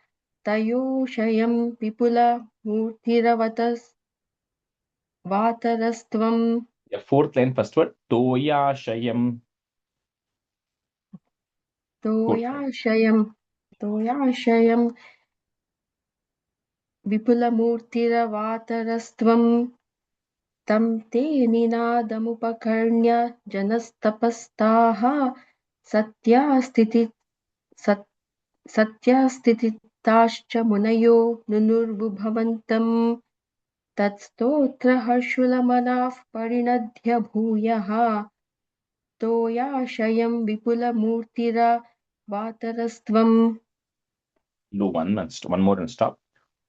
tayoshayam vipula murtiravataras-vatarastvam. The fourth line, first word, toyashayam. Toyashayam vipula murtiravataras-tvam tam te ninadamupakarnya janastapasthaha satyasthithitaश्च munayo nunurvubhavantam tatstotra harshulamanaf parinadhya bhuyah toyashayam vipula murtiravataras-tvam. Do one more and stop.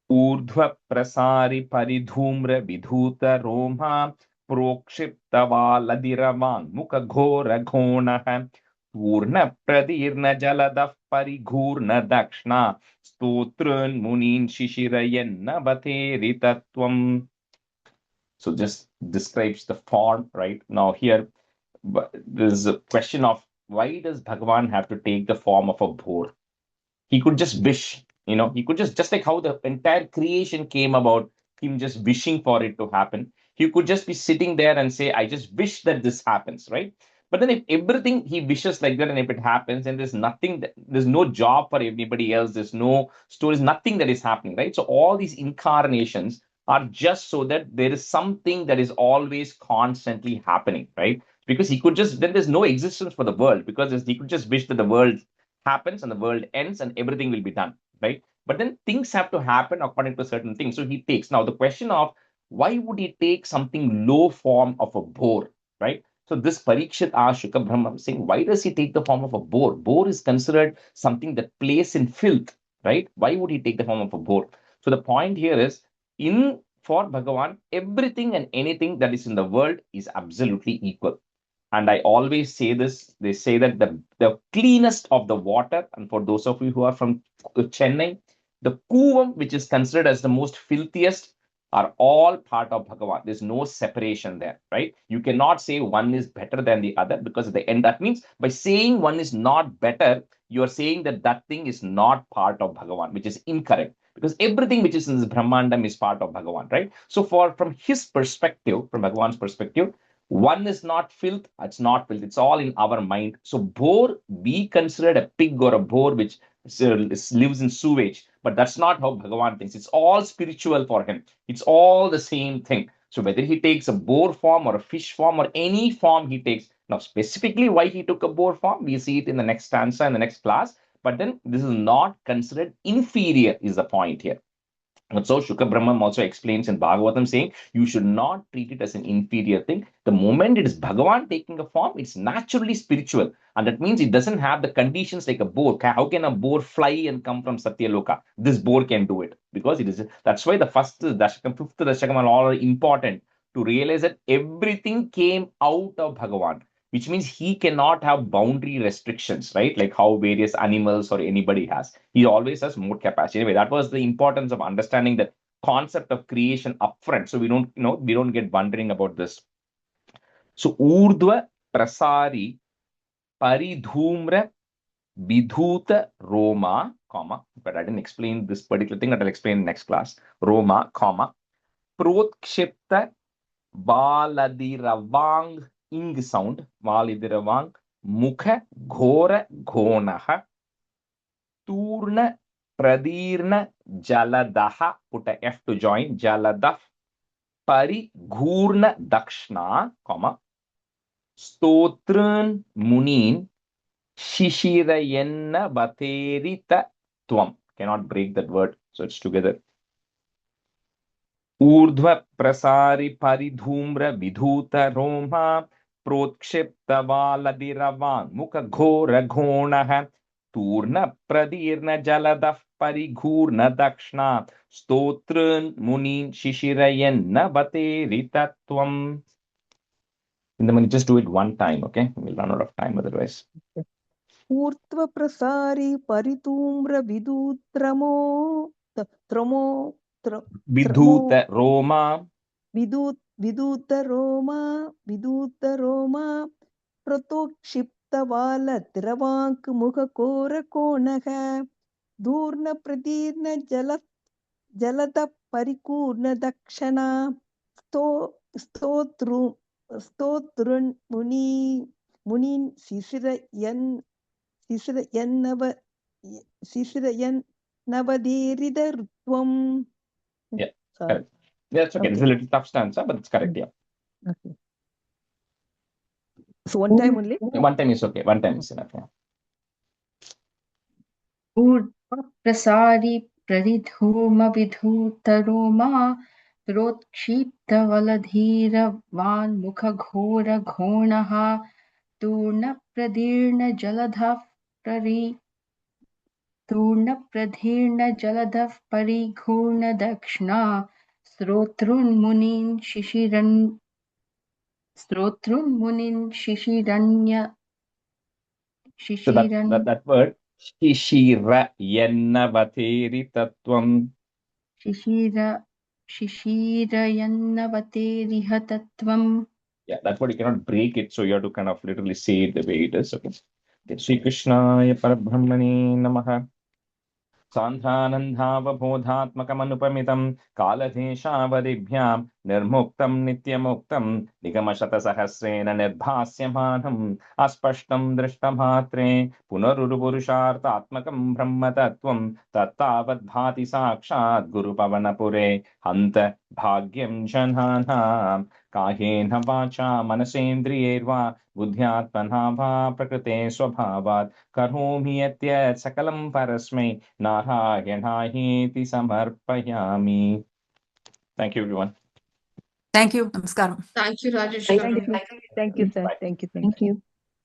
Urdhva prasari paridhumra vidhuta roma prokshiptavaladiravan mukha ghora ghonaha purna pradirna jaladav parighurna dakshna stotrun munin shishirayanna bhateritatvam. So just describes the form, right? Now here, there's a question of why does Bhagavan have to take the form of a boar? He could just wish, he could just like how the entire creation came about, him just wishing for it to happen. He could just be sitting there and say, I just wish that this happens, right? But then if everything he wishes like that and if it happens, and there's nothing, there's no job for anybody else, there's no stories, nothing that is happening, right? So all these incarnations are just so that there is something that is always constantly happening, right? because he could just, then there's no existence for the world, because he could just wish that the world happens and the world ends and everything will be done, right? But then things have to happen according to certain things. So he takes, now the question of why would he take something low form of a boar, right? So this Parikshit asked Shukra Brahma, saying, why does he take the form of a boar? Boar is considered something that plays in filth, right? Why would he take the form of a boar? So the point here is, for Bhagavan, everything and anything that is in the world is absolutely equal. And I always say this, they say that the cleanest of the water, and for those of you who are from Chennai, the Kuvam, which is considered as the most filthiest, are all part of Bhagavan. There's no separation there, right? You cannot say one is better than the other, because at the end, that means by saying one is not better, you are saying that that thing is not part of Bhagavan, which is incorrect, because everything which is in this Brahmandam is part of Bhagavan, right? So from his perspective, from Bhagavan's perspective, one is not filth, it's not filth, it's all in our mind. So boar, we considered a pig or a boar which lives in sewage, but that's not how Bhagavan thinks. It's all spiritual for him. It's all the same thing. So whether he takes a boar form or a fish form or any form he takes, now specifically why he took a boar form, we see it in the next stanza, in the next class, but then this is not considered inferior is the point here. And so Shukra Brahman also explains in Bhagavatam, saying you should not treat it as an inferior thing. The moment it is Bhagavan taking a form, it's naturally spiritual. And that means it doesn't have the conditions like a boar. How can a boar fly and come from Satyaloka? This boar can do it, because it is. That's why the first Dashakam, fifth Dashakam are all important, to realize that everything came out of Bhagavan, which means he cannot have boundary restrictions, right? Like how various animals or anybody has. He always has more capacity. Anyway, that was the importance of understanding that concept of creation upfront. So we don't get wondering about this. So Urdhva Prasari Paridhumra Vidhuta Roma, comma, but I didn't explain this particular thing, that I'll explain in next class. Roma, comma, Protkshipta Baladiravang ing sound, Validiravang, Mukha Ghora Ghonaha, Turna Pradirna Jaladaha, put a F to join, Jaladaf, Parighurna Dakshna, comma, Stotrun Munin, Shishirayenna Baterita Tvam. Cannot break that word, so it's together. Urdhva Prasari Paridhumra Vidhuta Roma Protkshypta Valadiravang Mukha Ghora Ghonaha Turna Pradirna Jaladaf Parighurna Dakshna Stotrun Munin Shishirayenna Bateritatvam. Just do it one time, okay? We'll run out of time otherwise. Urtva Prasari Paritumra Vidutramo Tramo Vidhuta Roma Viduta Roma Protokshipta Vala Tiravank Mukha Kora Konaha Durna Pradirna Jalata Parikurna Dakshana Stotrun Munin Sisirayan Navaderidhartvam. Yeah, correct. Yeah, it's okay. It's a little tough stanza, but it's correct. Yeah. Okay. So one time only? One time is okay. One time is enough. Yeah. Prasari Pradidhuma Vidhutaroma Protshipta Valadhira Van Mukha Ghora Ghonaha Turna Pradirna Jaladhav Parighurna Dakshna Srotrun Munin Shishiranya. So that word Shishira Vateri Tatvam. Shishirayannavateri Tatvam. Yeah, that word you cannot break it, so you have to kind of literally say it the way it is. Okay. Sri Krishnaya Parabrahmane Namaha. सान्ध्रानन्दावबोधात्मकमनुपमितं कालदेशावधिभ्यां निर्मुक्तं नित्यमुक्तं निगमशतसहस्रेण निर्भास्यमानम् अस्पष्टं दृष्टमात्रे पुनरुरुपुरुषार्थात्मकं ब्रह्मतत्त्वं तत्तावद्भाति साक्षात् गुरुपवनपुरे हन्त भाग्यं जनानां कायेन वाचा मनसेन्द्रियैर्वा बुद्ध्यात्मना वा प्रकृते स्वभावात् करोमि यद्यत् सकलं परस्मै नारायणायेति समर्पयामि. Thank you, everyone. Thank you. Namaskaram. Thank you, Rajesh Thank garu. Thank you, sir. Bye. Thank you. Thank you.